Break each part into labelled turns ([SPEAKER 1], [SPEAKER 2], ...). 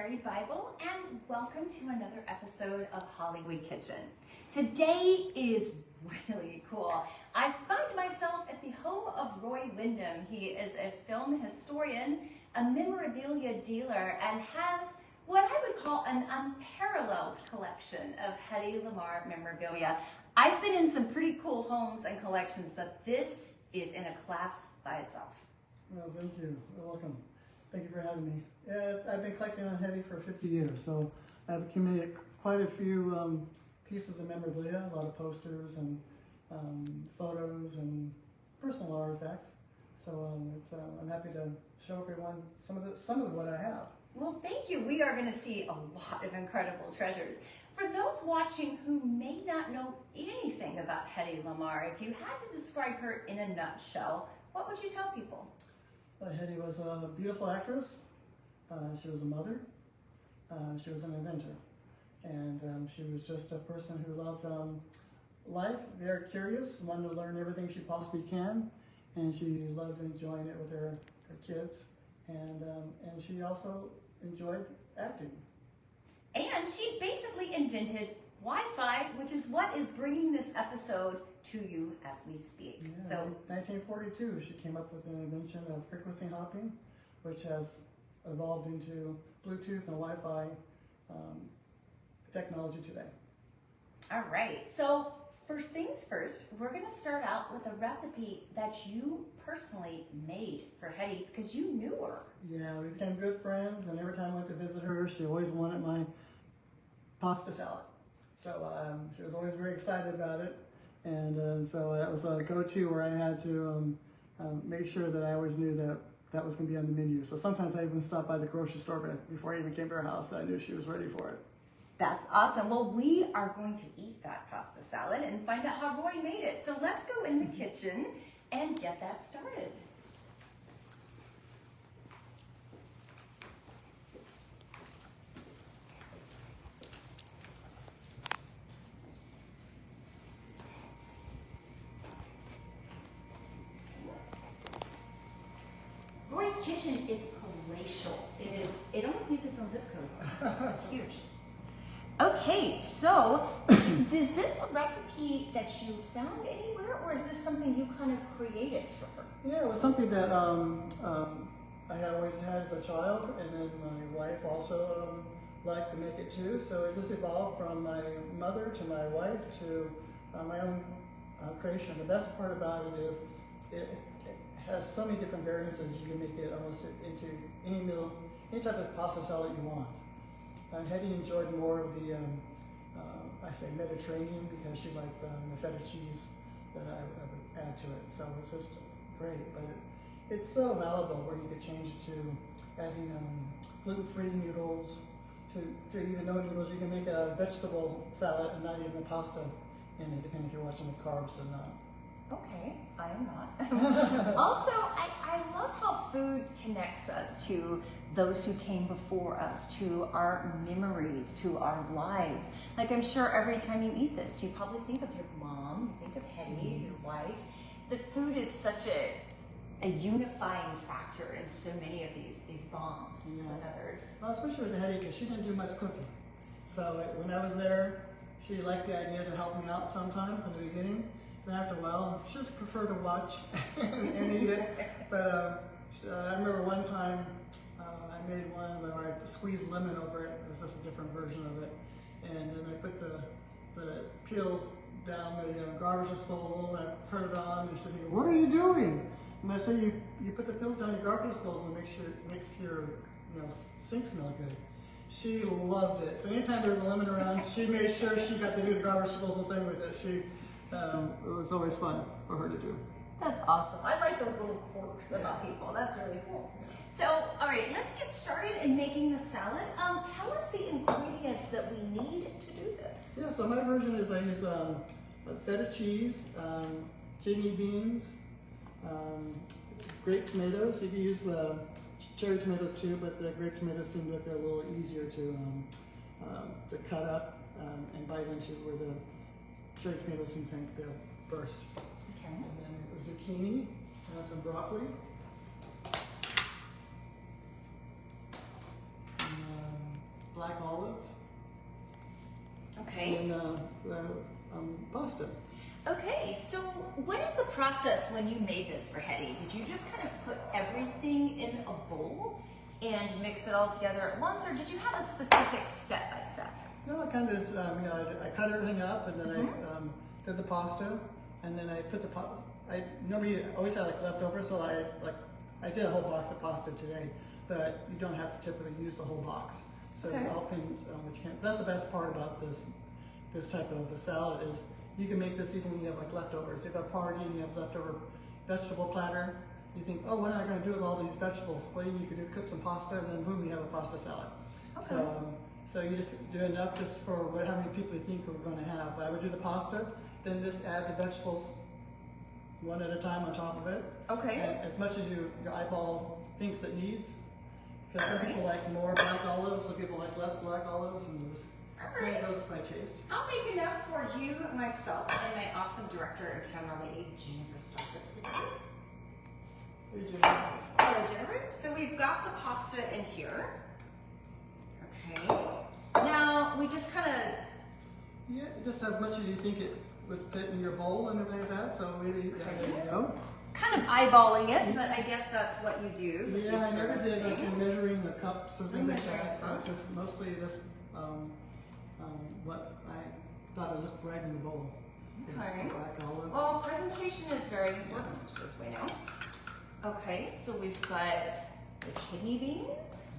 [SPEAKER 1] Terry Bible, and welcome to another episode of Hollywood Kitchen. Today is really cool. I find myself at the home of Roy Windham. He is a film historian, a memorabilia dealer, and has what I would call an unparalleled collection of Hedy Lamarr memorabilia. I've been in some pretty cool homes and collections, but this is in a class by itself.
[SPEAKER 2] Well, thank you. You're welcome. Thank you for having me. Yeah, I've been collecting on Hedy for 50 years, so I've accumulated quite a few pieces of memorabilia, a lot of posters and photos and personal artifacts. So I'm happy to show everyone some of what I have.
[SPEAKER 1] Well, thank you. We are going to see a lot of incredible treasures. For those watching who may not know anything about Hedy Lamarr, if you had to describe her in a nutshell, what would you tell people?
[SPEAKER 2] Well, Hedy was a beautiful actress. She was a mother. She was an inventor. And she was just a person who loved life, very curious, wanted to learn everything she possibly can. And she loved enjoying it with her kids. And she also enjoyed acting. And
[SPEAKER 1] she basically invented Wi-Fi, which is what is bringing this episode to you as we speak.
[SPEAKER 2] Yeah,
[SPEAKER 1] so,
[SPEAKER 2] in 1942, she came up with an invention of frequency hopping, which has evolved into Bluetooth and Wi-Fi technology today.
[SPEAKER 1] All right, so first things first, we're going to start out with a recipe that you personally made for Hedy because you knew her.
[SPEAKER 2] Yeah, we became good friends, and every time I went to visit her, she always wanted my pasta salad. So she was always very excited about it, and so that was a go-to where I had to make sure that I always knew that was going to be on the menu. So sometimes I even stopped by the grocery store before I even came to her house. I knew she was ready for it.
[SPEAKER 1] That's awesome. Well, we are going to eat that pasta salad and find out how Roy made it. So let's go in the kitchen and get that started. Roy's kitchen is palatial. It almost needs its own zip code. It's huge. Okay, so is this a recipe that you found anywhere, or is this something you kind of created for her?
[SPEAKER 2] Yeah, it was something that I had always had as a child, and then my wife also liked to make it too. So it just evolved from my mother to my wife to my own creation. The best part about it is it has so many different variances. You can make it almost into any meal, any type of pasta salad you want. Hedy enjoyed more of the, I say Mediterranean, because she liked the feta cheese that I would add to it. So it's just great, but it's so malleable where you could change it to adding gluten-free noodles, to even no noodles. You can make a vegetable salad and not even a pasta in it, depending if you're watching the carbs or not.
[SPEAKER 1] Okay, I am not. Also, I love how food connects us to those who came before us, to our memories, to our lives. Like, I'm sure every time you eat this, you probably think of your mom, you think of Hedy, your wife. The food is such a unifying factor in so many of these bonds with others.
[SPEAKER 2] Well, especially with Hedy, because she didn't do much cooking. So when I was there, she liked the idea to help me out sometimes in the beginning. But after a while, she just preferred to watch and eat it. But I remember one time I made one where I squeezed lemon over it. It was just a different version of it. And then I put the peels down the garbage disposal, and I put it on, and she said, "What are you doing?" And I said, "You put the peels down your garbage disposal and makes your sink smell good." She loved it. So anytime there was a lemon around, she made sure she got to do the garbage disposal thing with it. It was always fun for her to do.
[SPEAKER 1] That's awesome. I like those little quirks about people. That's really cool. So, all right, let's get started in making the salad. Tell us the ingredients that we need to do this.
[SPEAKER 2] Yeah, so my version is I use feta cheese, kidney beans, grape tomatoes. You can use cherry tomatoes too, but the grape tomatoes seem that they're a little easier to cut up and bite into, where the cherry tomatoes seem to burst.
[SPEAKER 1] Okay.
[SPEAKER 2] And then zucchini, some broccoli, black olives,
[SPEAKER 1] Okay.
[SPEAKER 2] and pasta.
[SPEAKER 1] Okay, so what is the process when you made this for Hedy? Did you just kind of put everything in a bowl and mix it all together at once, or did you have a specific step-by-step?
[SPEAKER 2] No, I kind of just, I cut everything up, and then I did the pasta, and then I put the I normally always had like leftovers, so I did a whole box of pasta today, but you don't have to typically use the whole box. So
[SPEAKER 1] Okay.
[SPEAKER 2] That's the best part about this type of a salad is you can make this even when you have like leftovers. If you have a party and you have leftover vegetable platter, you think, oh, what am I going to do with all these vegetables? Well, you could cook some pasta, and then boom, you have a pasta salad.
[SPEAKER 1] Okay.
[SPEAKER 2] So you just do enough just for how many people you think we're going to have. I would do the pasta, then just add the vegetables one at a time on top of it.
[SPEAKER 1] Okay.
[SPEAKER 2] And as much as your eyeball thinks it needs. Because some people
[SPEAKER 1] Alright.
[SPEAKER 2] like more black olives, some people like less black olives, and just
[SPEAKER 1] Alright.
[SPEAKER 2] it goes by taste.
[SPEAKER 1] I'll make enough for you, myself, and my awesome director and camera lady, Jennifer Stockford.
[SPEAKER 2] Hey, Jim.
[SPEAKER 1] Hello, Jennifer. So we've got the pasta in here. Okay. Now we just kind of,
[SPEAKER 2] Yeah, just as much as you think it would fit in your bowl and everything like that. So maybe there you go.
[SPEAKER 1] kind of eyeballing it, but I guess that's what you do. With
[SPEAKER 2] Yeah,
[SPEAKER 1] these
[SPEAKER 2] I never
[SPEAKER 1] sort of
[SPEAKER 2] did like in
[SPEAKER 1] things.
[SPEAKER 2] measuring the cups and things like
[SPEAKER 1] Measuring
[SPEAKER 2] that. It was
[SPEAKER 1] cups.
[SPEAKER 2] just mostly just what I thought it looked right in the bowl.
[SPEAKER 1] Okay.
[SPEAKER 2] Black olives.
[SPEAKER 1] Well, presentation is very important, as we know. Okay, so we've got the kidney beans.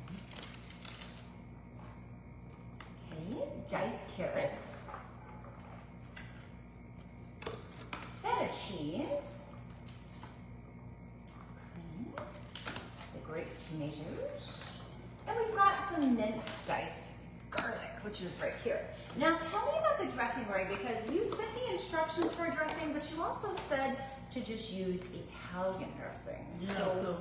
[SPEAKER 1] Okay, diced carrots. Feta cheese. Okay, the grape tomatoes. And we've got some minced diced garlic, which is right here. Now tell me about the dressing, Roy, because you sent me instructions for a dressing, but you also said to just use Italian dressing.
[SPEAKER 2] Yeah, so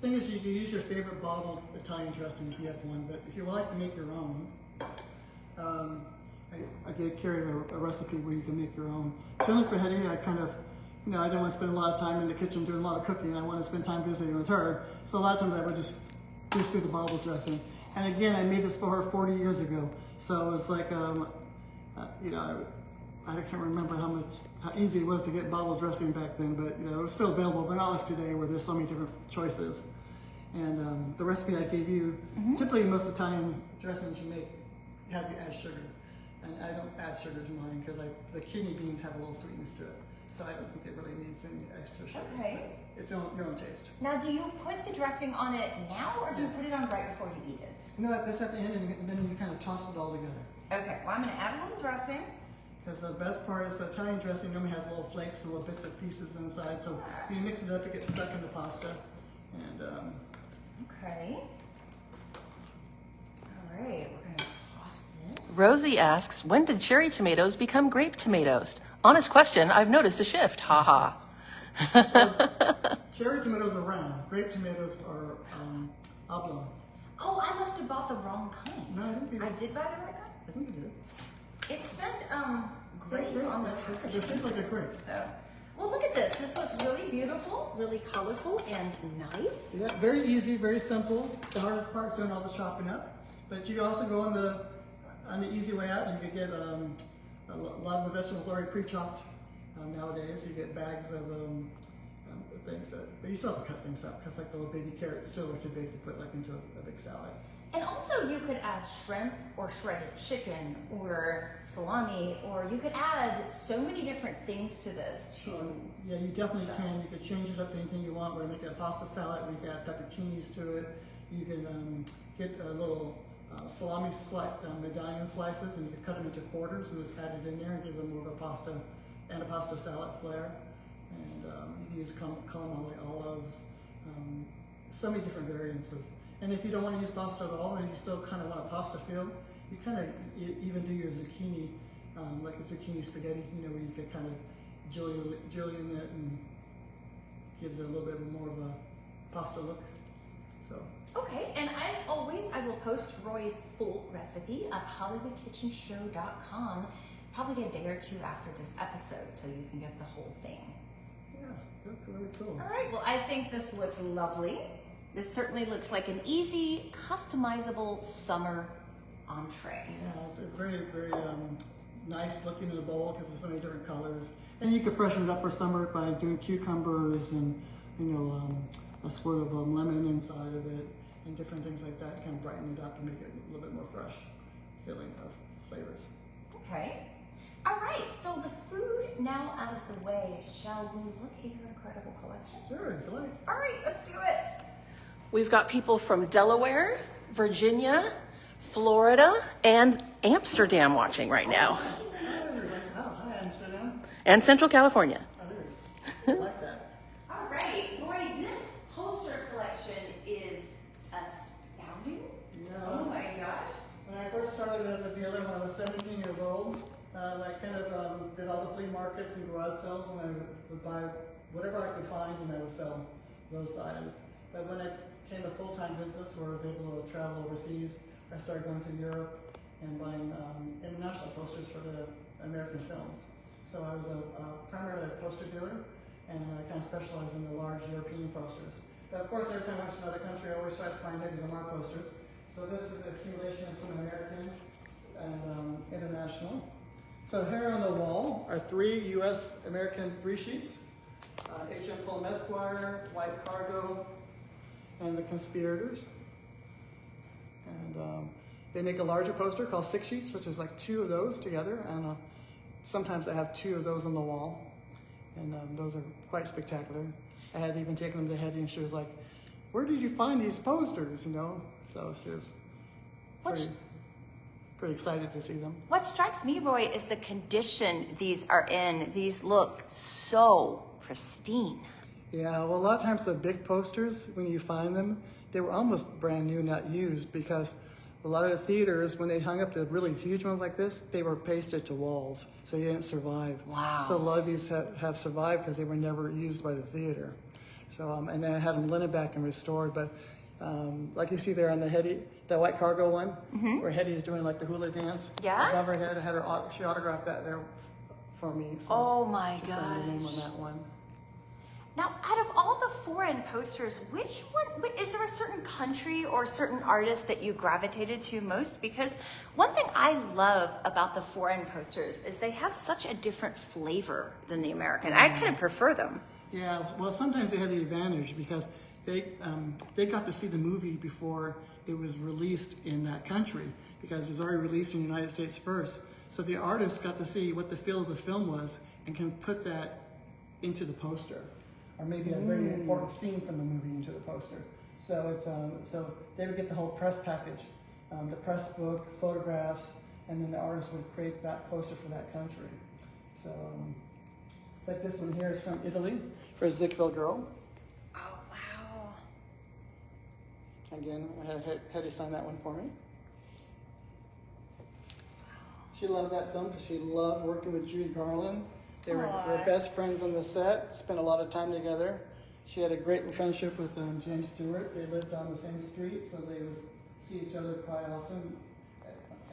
[SPEAKER 2] the thing is you can use your favorite bottled Italian dressing if you have one, but if you would like to make your own, I did carry a recipe where you can make your own. Generally for Hedy, I kind of, I didn't want to spend a lot of time in the kitchen doing a lot of cooking. I want to spend time visiting with her. So a lot of times I would just do the bottled dressing. And again, I made this for her 40 years ago. So it's like, I can't remember how easy it was to get bottled dressing back then, but it was still available, but not like today where there's so many different choices. And the recipe I gave you, typically most Italian dressings you make, have you add sugar. And I don't add sugar to mine because the kidney beans have a little sweetness to it. So I don't think it really needs any extra sugar.
[SPEAKER 1] Okay.
[SPEAKER 2] It's your own taste.
[SPEAKER 1] Now, do you put the dressing on it now, or do you put it on right before you eat it?
[SPEAKER 2] No, that's at the end, and then you kind of toss it all together.
[SPEAKER 1] Okay, well, I'm going to add a little dressing.
[SPEAKER 2] Because the best part is the Italian dressing normally has little flakes and little bits and pieces inside. So when you mix it up, it gets stuck in the pasta. And
[SPEAKER 1] Okay. All right, we're going to toss this.
[SPEAKER 3] Rosie asks, when did cherry tomatoes become grape tomatoes? Honest question, I've noticed a shift. Ha ha.
[SPEAKER 2] cherry tomatoes are round. Grape tomatoes are oblong.
[SPEAKER 1] Oh, I must have bought the wrong kind.
[SPEAKER 2] No, I think
[SPEAKER 1] I did buy the right kind?
[SPEAKER 2] I think you did.
[SPEAKER 1] It said grape on the package.
[SPEAKER 2] They taste like a grape.
[SPEAKER 1] So, well, look at this. This looks really beautiful, really colorful, and nice.
[SPEAKER 2] Yeah, very easy, very simple. The hardest part is doing all the chopping up. But you also go on the easy way out. You could get a lot of the vegetables already pre-chopped nowadays. You get bags of things but you still have to cut things up because like the little baby carrots still are too big to put like into a big salad.
[SPEAKER 1] And also you could add shrimp or shredded chicken or salami, or you could add so many different things to this
[SPEAKER 2] Yeah, you definitely can. You could change it up to anything you want. We're making a pasta salad. We can add pepperoncinis to it. You can get a little salami medallion slices, and you can cut them into quarters and just add it in there and give them more of a pasta salad flair. And you can use calamari olives, so many different variances. And if you don't want to use pasta at all, and you still kind of want a pasta feel, you kind of even do your zucchini, like a zucchini spaghetti, where you could kind of julienne it and gives it a little bit more of a pasta look. So.
[SPEAKER 1] Okay, and as always, I will post Roy's full recipe at HollywoodKitchenShow.com, probably a day or two after this episode, so you can get the whole thing.
[SPEAKER 2] Yeah, that's very cool.
[SPEAKER 1] All right, well, I think this looks lovely. This certainly looks like an easy, customizable summer entree.
[SPEAKER 2] Yeah, it's a very, very nice looking in the bowl because there's so many different colors. And you can freshen it up for summer by doing cucumbers and, a squirt of lemon inside of it and different things like that. Kind of brighten it up and make it a little bit more fresh feeling of flavors.
[SPEAKER 1] Okay. All right, so the food now out of the way, shall we look at your incredible collection?
[SPEAKER 2] Sure, if you like.
[SPEAKER 1] All right, let's do it.
[SPEAKER 3] We've got people from Delaware, Virginia, Florida, and Amsterdam watching right now,
[SPEAKER 2] Hi, everybody. Oh, hi, Amsterdam.
[SPEAKER 3] and Central California.
[SPEAKER 2] Others. I like that.
[SPEAKER 1] All right, Roy, this poster collection is astounding.
[SPEAKER 2] Yeah.
[SPEAKER 1] Oh my gosh.
[SPEAKER 2] When I first started as a dealer when I was 17 years old, I kind of did all the flea markets and garage sales, and I would buy whatever I could find, and I would sell those items. But when I became a full-time business where I was able to travel overseas, I started going to Europe and buying international posters for the American films. So I was primarily a poster dealer, and I kind of specialized in the large European posters. But of course, every time I went to another country, I always tried to find Hedy Lamarr posters. So this is the accumulation of some American and international. So here on the wall are 3 U.S. American 3 sheets. H.M. Pullum Esquire, White Cargo, and The Conspirators. And they make a larger poster called 6 sheets, which is like 2 of those together. And sometimes I have 2 of those on the wall. And those are quite spectacular. I had even taken them to Hedy, and she was like, "Where did you find these posters?" So she was pretty excited to see them.
[SPEAKER 1] What strikes me, Roy, is the condition these are in. These look so pristine.
[SPEAKER 2] Yeah, well, a lot of times the big posters, when you find them, they were almost brand new, not used, because a lot of the theaters, when they hung up the really huge ones like this, they were pasted to walls, so they didn't survive.
[SPEAKER 1] Wow.
[SPEAKER 2] So a lot of these have survived because they were never used by the theater. So, and then I had them linen back and restored, but like you see there on the Hedy, that White Cargo one, where Hedy is doing like the hula dance.
[SPEAKER 1] Yeah?
[SPEAKER 2] Above her head, I had her, she autographed that there for me. So
[SPEAKER 1] Oh my
[SPEAKER 2] she signed her name
[SPEAKER 1] gosh.
[SPEAKER 2] on that one.
[SPEAKER 1] Now, out of all the foreign posters, which one, is there a certain country or certain artist that you gravitated to most? Because one thing I love about the foreign posters is they have such a different flavor than the American. I kind of prefer them.
[SPEAKER 2] Yeah, well, sometimes they had the advantage because they got to see the movie before it was released in that country because it was already released in the United States first. So the artist got to see what the feel of the film was and can put that into the poster, or maybe a very important scene from the movie into the poster. So it's so they would get the whole press package, the press book, photographs, and then the artist would create that poster for that country. So it's like this one here is from Italy for a Zickville girl.
[SPEAKER 1] Oh, wow.
[SPEAKER 2] Again, I had Hedy sign that one for me. She loved that film because she loved working with Judy Garland. They were best friends on the set, spent a lot of time together. She had a great friendship with James Stewart. They lived on the same street, so they would see each other quite often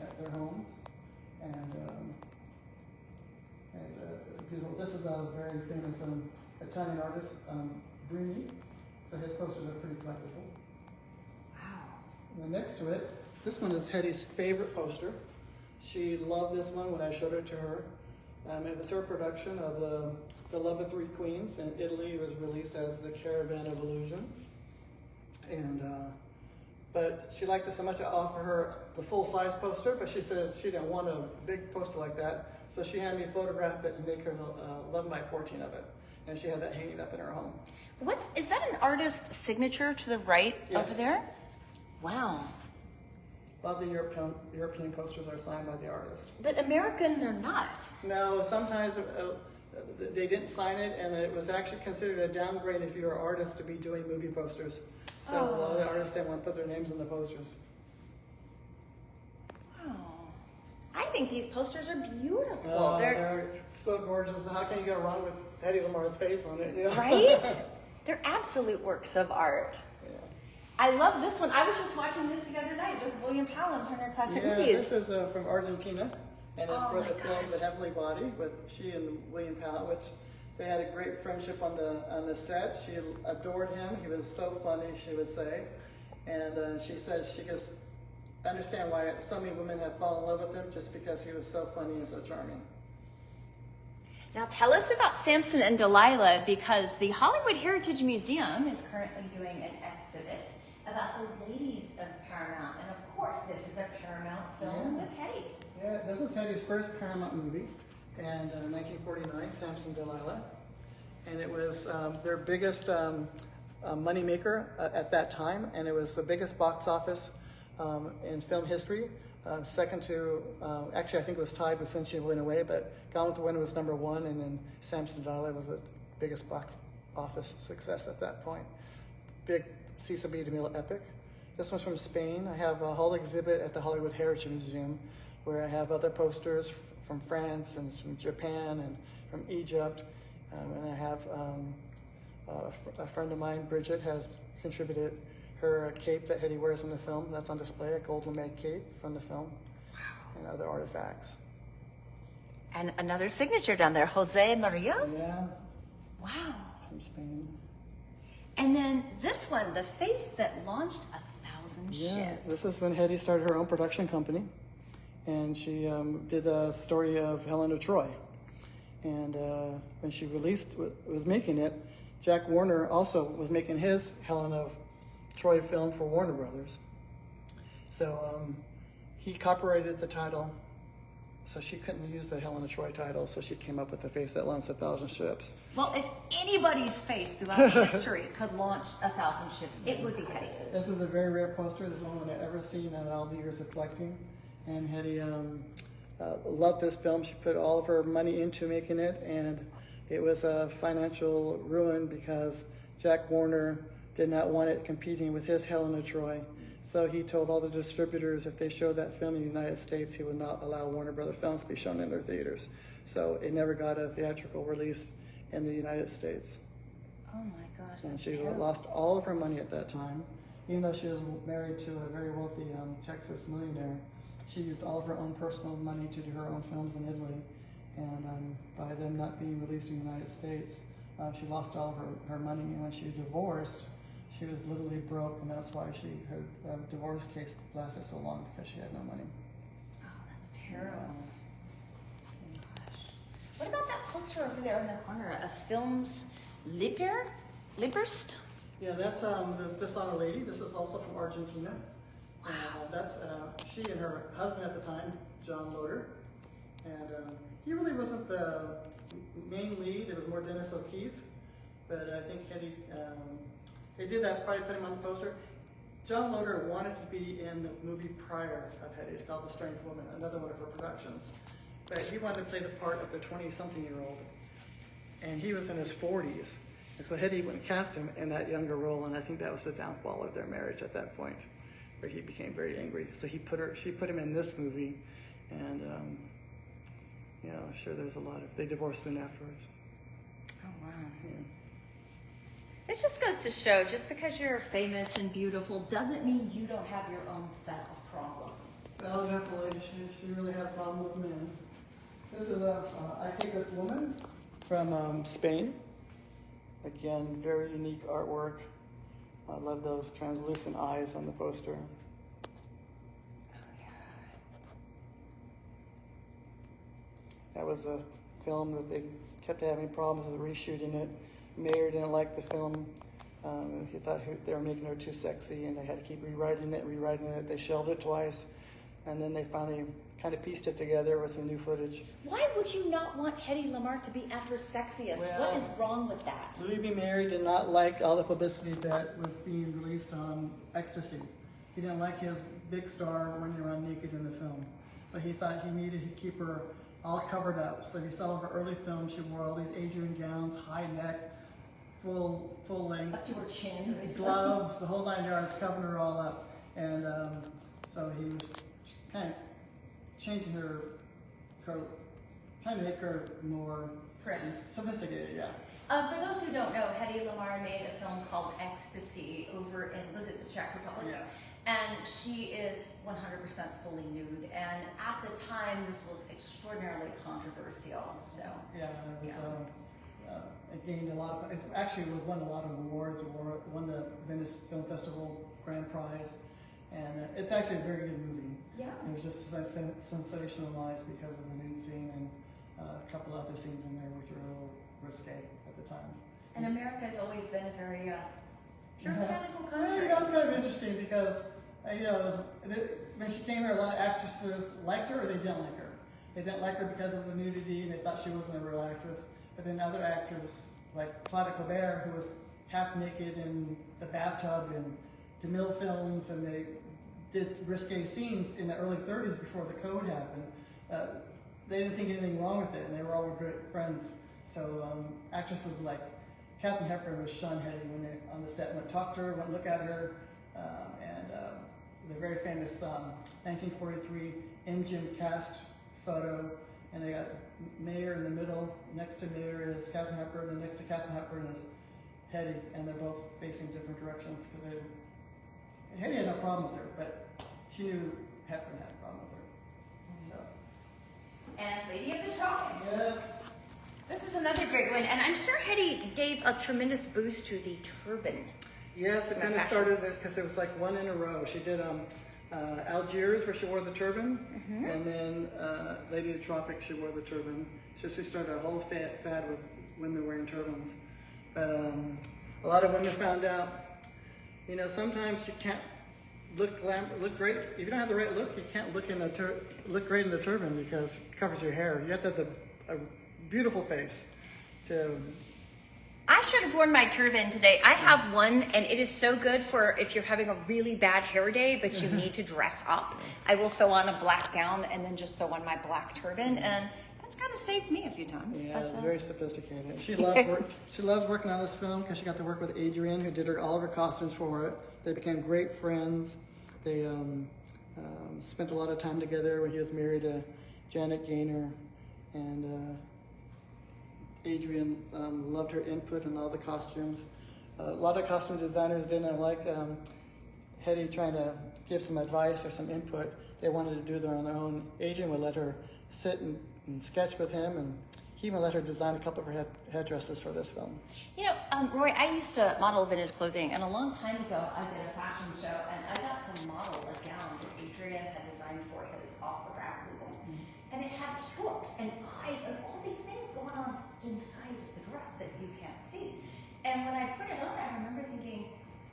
[SPEAKER 2] at their homes. And it's a beautiful, this is a very famous Italian artist, Brini. So his posters are pretty collectible.
[SPEAKER 1] Wow.
[SPEAKER 2] And then next to it, this one is Hedy's favorite poster. She loved this one when I showed it to her. It was her production of the Love of Three Queens in Italy. It was released as the Caravan of Illusion. And but she liked it so much I offered her the full-size poster, but she said she didn't want a big poster like that. So she had me photograph it and make her 11 by 14 of it. And she had that hanging up in her home.
[SPEAKER 1] Is that an artist's signature to the right
[SPEAKER 2] Yes.
[SPEAKER 1] over there? Wow.
[SPEAKER 2] A lot of the European posters are signed by the artist.
[SPEAKER 1] But American, they're not.
[SPEAKER 2] No, sometimes they didn't sign it, and it was actually considered a downgrade if you're an artist to be doing movie posters. So a lot of the artists didn't want to put their names on the posters.
[SPEAKER 1] Wow. I think these posters are beautiful.
[SPEAKER 2] Oh, they're so gorgeous. How can you go wrong with Hedy Lamarr's face on it? You know?
[SPEAKER 1] Right? They're absolute works of art.
[SPEAKER 2] Yeah.
[SPEAKER 1] I love this one. I was just watching this the other night with William Powell and Turner Classic
[SPEAKER 2] Yeah,
[SPEAKER 1] Movies.
[SPEAKER 2] this is from Argentina, and it's
[SPEAKER 1] Oh
[SPEAKER 2] for
[SPEAKER 1] my
[SPEAKER 2] the film
[SPEAKER 1] gosh.
[SPEAKER 2] The Heavenly Body with she and William Powell, which they had a great friendship on the set. She adored him. He was so funny, she would say. And she said she goes, I understand why so many women have fallen in love with him, just because he was so funny and so charming.
[SPEAKER 1] Now tell us about Samson and Delilah, because the Hollywood Heritage Museum is currently doing an exhibit about the ladies of Paramount. And of course, this is a Paramount film with Hedy.
[SPEAKER 2] Yeah, this is Hedy's first Paramount movie, and 1949, Samson and Delilah. And it was their biggest money maker at that time, and it was the biggest box office in film history. Second to, actually I think it was tied with Since You Went Away, but Gone with the Wind was #1, and then Samson and Delilah was the biggest box office success at that point. Big Cecil B. DeMille epic. This one's from Spain. I have a whole exhibit at the Hollywood Heritage Museum where I have other posters from France and from Japan and from Egypt. And I have a friend of mine, Bridget, has contributed her cape that Hedy wears in the film. That's on display, a gold lame cape from the film. Wow. And other artifacts.
[SPEAKER 1] And another signature down there, Jose Maria?
[SPEAKER 2] Yeah.
[SPEAKER 1] Wow.
[SPEAKER 2] From Spain.
[SPEAKER 1] And then this one, the face that launched 1,000
[SPEAKER 2] Yeah,
[SPEAKER 1] ships.
[SPEAKER 2] this is when Hedy started her own production company. And she did a story of Helen of Troy. And when she was making it, Jack Warner also was making his Helen of Troy film for Warner Brothers. So he copyrighted the title, so she couldn't use the Helen of Troy title, so she came up with the face that launched 1,000 ships.
[SPEAKER 1] Well, if anybody's face throughout history could launch 1,000 ships, it would be Hedy's.
[SPEAKER 2] This is a very rare poster. This is the only one I've ever seen in all the years of collecting. And Hedy loved this film. She put all of her money into making it, and it was a financial ruin because Jack Warner did not want it competing with his Helen of Troy. So he told all the distributors if they showed that film in the United States, he would not allow Warner Brothers films to be shown in their theaters. So it never got a theatrical release in the United States.
[SPEAKER 1] Oh my gosh,
[SPEAKER 2] And
[SPEAKER 1] that's
[SPEAKER 2] she
[SPEAKER 1] terrible.
[SPEAKER 2] lost all of her money at that time. Even though she was married to a very wealthy Texas millionaire, she used all of her own personal money to do her own films in Italy. And by them not being released in the United States, she lost all of her money. And when she divorced, she was literally broke, and that's why her divorce case lasted so long, because she had no money.
[SPEAKER 1] Oh, that's terrible. Gosh. What about that poster over there in the corner of Films Liebst?
[SPEAKER 2] Yeah, that's this on a lady. This is also from Argentina. Wow. That's she and her husband at the time, John Loder. And he really wasn't the main lead. It was more Dennis O'Keefe. But I think Hedy, they did that, probably put him on the poster. John Loder wanted to be in the movie prior of Hedy's called The Strange Woman, another one of her productions. But he wanted to play the part of the 20-something-year-old. And he was in his 40s. And so Hedy went and cast him in that younger role, and I think that was the downfall of their marriage at that point, where he became very angry. So she put him in this movie, and you know, I'm sure there's a lot of, they divorced soon afterwards.
[SPEAKER 1] Oh, wow.
[SPEAKER 2] Yeah.
[SPEAKER 1] It just goes to show, just because you're famous and beautiful doesn't mean you don't have your own set of problems.
[SPEAKER 2] Well, definitely, she really had a problem with men. This is I Take This Woman from Spain. Again, very unique artwork. I love those translucent eyes on the poster.
[SPEAKER 1] Oh, yeah.
[SPEAKER 2] That was a film that they kept having problems with reshooting it. Mayer didn't like the film. He thought they were making her too sexy, and they had to keep rewriting it. They shelved it twice, and then they finally kind of pieced it together with some new footage.
[SPEAKER 1] Why would you not want Hedy Lamarr to be at her sexiest?
[SPEAKER 2] Well,
[SPEAKER 1] what is wrong with that?
[SPEAKER 2] Louis B. Mayer did not like all the publicity that was being released on Ecstasy. He didn't like his big star running around naked in the film. So he thought he needed to keep her all covered up. So if you saw her early films, she wore all these Adrian gowns, high neck, full length,
[SPEAKER 1] Up to her chin.
[SPEAKER 2] gloves, the whole 9 yards, covering her all up. And so he was kind of changing her, trying to make her more sophisticated, yeah.
[SPEAKER 1] For those who don't know, Hedy Lamarr made a film called Ecstasy over in, was it the Czech Republic?
[SPEAKER 2] Yes.
[SPEAKER 1] And she is 100% fully nude. And at the time, this was extraordinarily controversial. So
[SPEAKER 2] Yeah, it was. It gained a lot. It actually won a lot of awards. It won the Venice Film Festival Grand Prize, And it's actually a very good movie.
[SPEAKER 1] Yeah.
[SPEAKER 2] It was just sensationalized because of the nude scene and a couple other scenes in there which were a little risque at the time.
[SPEAKER 1] And America has always been a very puritanical country.
[SPEAKER 2] Well, that was kind of interesting because, when she came here, a lot of actresses liked her or they didn't like her. They didn't like her because of the nudity and they thought she wasn't a real actress. But then other actors, like Claudia Colbert, who was half naked in the bathtub in DeMille films, and they did risque scenes in the early 30s before the code happened. They didn't think anything wrong with it, and they were all great friends. So actresses like Katharine Hepburn was Sean Hedy when they on the set went talk to her, went look at her, and the very famous 1943 MGM cast photo, and they got Mayer in the middle. Next to Mayer is Katharine Hepburn, and next to Katharine Hepburn is Hedy, and they're both facing different directions because Hedy had no problem with her, but she knew Hepburn had a problem with her. So.
[SPEAKER 1] And Lady of the Tropics.
[SPEAKER 2] Yes.
[SPEAKER 1] This is another great one, and I'm sure Hedy gave a tremendous boost to the turban.
[SPEAKER 2] Yes, it kind of started because it was like one in a row. She did Algiers, where she wore the turban, and then Lady of the Tropics, she wore the turban. So she started a whole fad with women wearing turbans. But a lot of women found out, sometimes you can't look great. If you don't have the right look, you can't look great in the turban because it covers your hair. You have to have a beautiful face to.
[SPEAKER 1] I should have worn my turban today. I have one, and it is so good for if you're having a really bad hair day, but you need to dress up. I will throw on a black gown and then just throw on my black turban, and that's kind of saved me a few times.
[SPEAKER 2] Yeah,
[SPEAKER 1] but,
[SPEAKER 2] it's very sophisticated. She loves working on this film because she got to work with Adrian, who did all of her costumes for it. They became great friends. They spent a lot of time together when he was married to Janet Gaynor, and Adrian loved her input in all the costumes. A lot of costume designers didn't like Hedy trying to give some advice or some input. They wanted to do their own. Adrian would let her sit and sketch with him, and he even let her design a couple of her headdresses for this film.
[SPEAKER 1] Roy, I used to model vintage clothing, and a long time ago I did a fashion show, and I got to model a gown that Adrian had designed for his off-the-rack label. And it had hooks and eyes and all these things going on inside the dress that you can't see. And when I put it on, I remember thinking,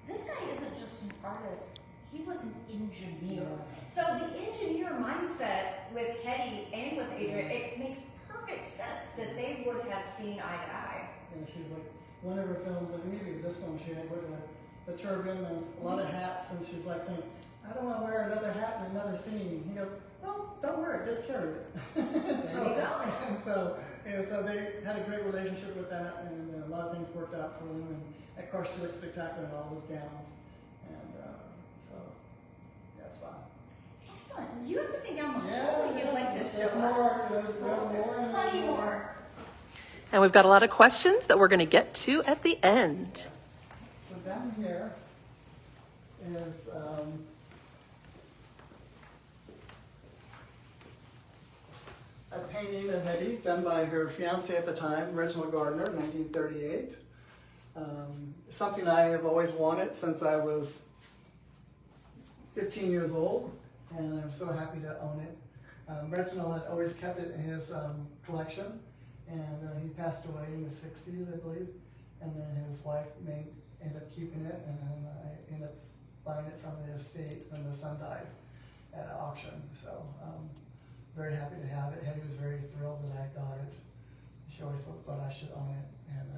[SPEAKER 1] this guy isn't just an artist, he was an engineer. So the engineer mindset with Hedy and with Adrian, it makes perfect sense that they would have seen eye to eye.
[SPEAKER 2] And she's like, one of her films, I think it was this one, she had with the turban and a lot of hats, and she's like saying, I don't want to wear another hat in another scene. He goes, well, don't wear it, just carry it. So they had a great relationship with that, and a lot of things worked out for them. And of course, she looked spectacular in all those gowns. And so, yeah, it's fun.
[SPEAKER 1] Excellent. You have something down the hall
[SPEAKER 2] Yeah,
[SPEAKER 1] you'd like to show
[SPEAKER 2] there's
[SPEAKER 1] us?
[SPEAKER 2] more. There's
[SPEAKER 1] Plenty more.
[SPEAKER 3] And we've got a lot of questions that we're going to get to at the end.
[SPEAKER 2] So down here is a painting of Hedy done by her fiance at the time, Reginald Gardner, 1938. Something I have always wanted since I was 15 years old, and I'm so happy to own it. Reginald had always kept it in his collection, and he passed away in the 60s, I believe, and then his wife ended up keeping it, and then I ended up buying it from the estate when the son died at an auction. So very happy to have it. Hedy was very thrilled that I got it. She always thought I should own it, and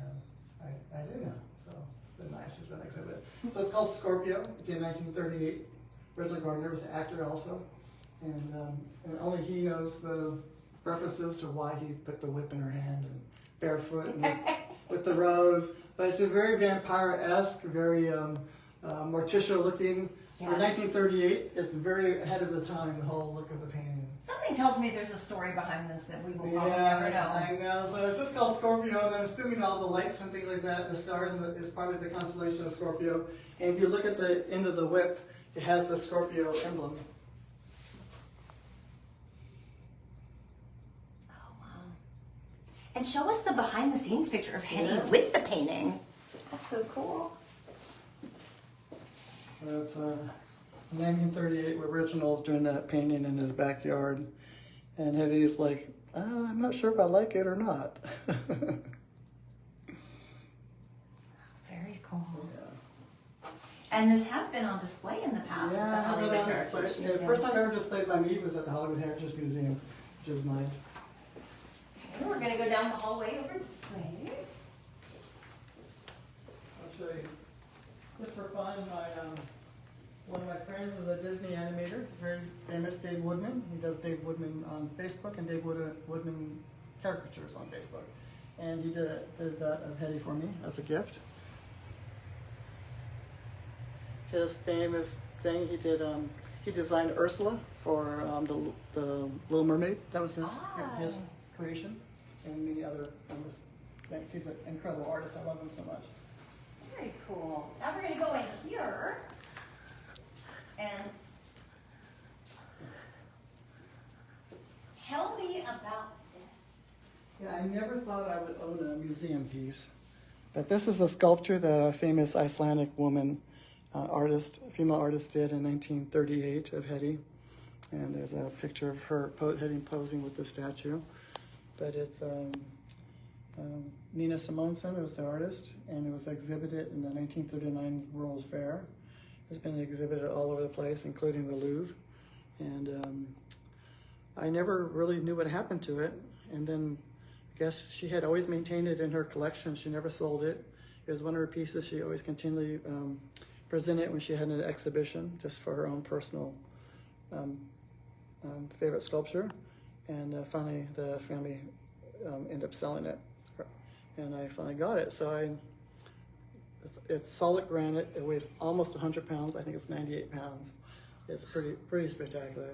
[SPEAKER 2] I do now. So it's been nice. It's been an exhibit. So it's called Scorpio. Again, 1938. Reginald Gardner was an actor also, and only he knows the references to why he put the whip in her hand and barefoot and with the rose. But it's a very vampire-esque, very Morticia looking.
[SPEAKER 1] Yes.
[SPEAKER 2] For 1938, it's very ahead of the time, the whole look of the painting.
[SPEAKER 1] Something tells me there's a story behind this that we will probably never know.
[SPEAKER 2] I know. So it's just called Scorpio, and I'm assuming all the lights and things like that, the stars, is probably the constellation of Scorpio. And if you look at the end of the whip, it has the Scorpio emblem.
[SPEAKER 1] Oh, wow. And show us the behind-the-scenes picture of Hedy with the painting. That's so cool.
[SPEAKER 2] That's 1938 originals doing that painting in his backyard. And Hedy's like, I'm not sure if I like it or not.
[SPEAKER 1] Very cool.
[SPEAKER 2] Yeah.
[SPEAKER 1] And this has been on display in the past at the Hollywood Heritage
[SPEAKER 2] The
[SPEAKER 1] Museum.
[SPEAKER 2] first time ever displayed by me was at the Hollywood Heritage Museum, which is nice.
[SPEAKER 1] Okay, we're going to go down the hallway over this way.
[SPEAKER 2] I'll show you. Just for fun, one of my friends is a Disney animator, very famous Dave Woodman. He does Dave Woodman on Facebook and Dave Woodman caricatures on Facebook. And he did that of Hedy for me as a gift. His famous thing, he designed Ursula for the Little Mermaid. That was his creation, and many other famous things. He's an incredible artist. I love him so much.
[SPEAKER 1] Very cool. Now we're going to go in here and tell me about this.
[SPEAKER 2] Yeah, I never thought I would own a museum piece, but this is a sculpture that a famous Icelandic woman, female artist, did in 1938 of Hedy, and there's a picture of her Hedy posing with the statue. But it's Nina Simonsen was the artist, and it was exhibited in the 1939 World's Fair. It's been exhibited all over the place, including the Louvre. And I never really knew what happened to it. And then I guess she had always maintained it in her collection. She never sold it. It was one of her pieces she always continually presented when she had an exhibition, just for her own personal favorite sculpture. And finally, the family ended up selling it. And I finally got it. So it's solid granite. It weighs almost 100 pounds. I think it's 98 pounds. It's pretty spectacular.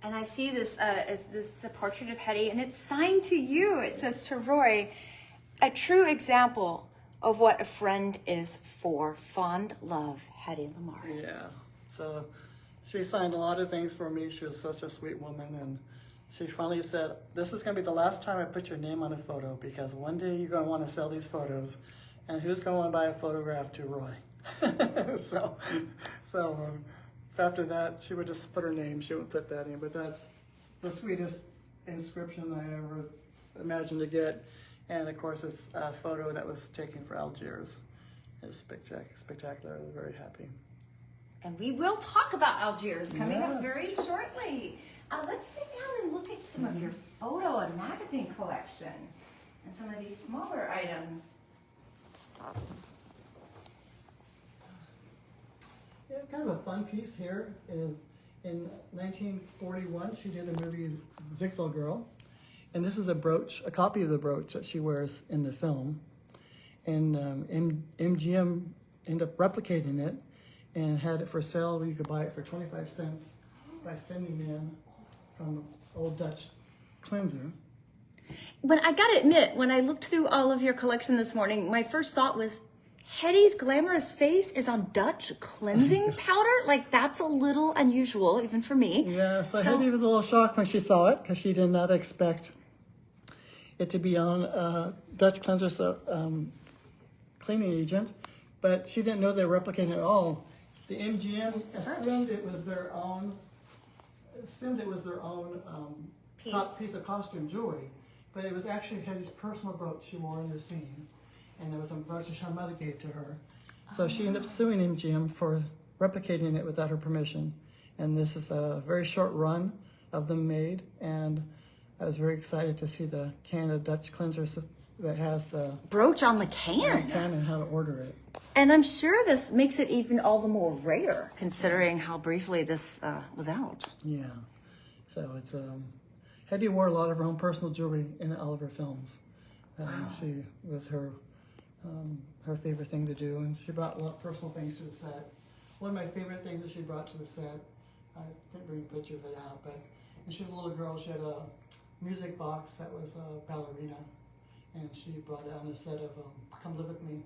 [SPEAKER 1] And I see this is a portrait of Hedy, and it's signed to you. It says to Roy, a true example of what a friend is for. Fond love, Hedy Lamarr.
[SPEAKER 2] Yeah. So she signed a lot of things for me. She was such a sweet woman, and she finally said, this is going to be the last time I put your name on a photo, because one day you're going to want to sell these photos, and who's going to want to buy a photograph to Roy? so after that, she would just put her name. She wouldn't put that in, but that's the sweetest inscription I ever imagined to get. And of course, it's a photo that was taken for Algiers. It's spectacular. I was very happy.
[SPEAKER 1] And we will talk about Algiers coming up very shortly. Let's sit down and look at some of your photo and magazine collection and some of these smaller items.
[SPEAKER 2] Yeah, kind of a fun piece here is in 1941, she did the movie Ziegfeld Girl. And this is a brooch, a copy of the brooch that she wears in the film. And MGM ended up replicating it and had it for sale. You could buy it for 25 cents by sending in from Old Dutch cleanser.
[SPEAKER 1] When I gotta admit, when I looked through all of your collection this morning, my first thought was, Hedy's glamorous face is on Dutch cleansing powder? Like, that's a little unusual, even for me.
[SPEAKER 2] Yeah, so Hedy was a little shocked when she saw it, because she did not expect it to be on Dutch cleanser cleaning agent, but she didn't know they were replicating it at all. The MGM assumed it was their own piece of costume jewelry, but it was actually Hedy's personal brooch she wore in the scene, and it was a brooch her mother gave to her. So she ended up suing MGM for replicating it without her permission, and this is a very short run of them made, and I was very excited to see the can of Dutch cleanser that has the
[SPEAKER 1] brooch on the can.
[SPEAKER 2] And how to order it.
[SPEAKER 1] And I'm sure this makes it even all the more rare, considering how briefly this was out.
[SPEAKER 2] Yeah. So it's Hedy wore a lot of her own personal jewelry in all of her films. She was her favorite thing to do, and she brought a lot of personal things to the set. One of my favorite things that she brought to the set, I didn't bring a picture of it out, but when she was a little girl, she had a music box that was a ballerina, and she brought it on the set of Come Live With Me,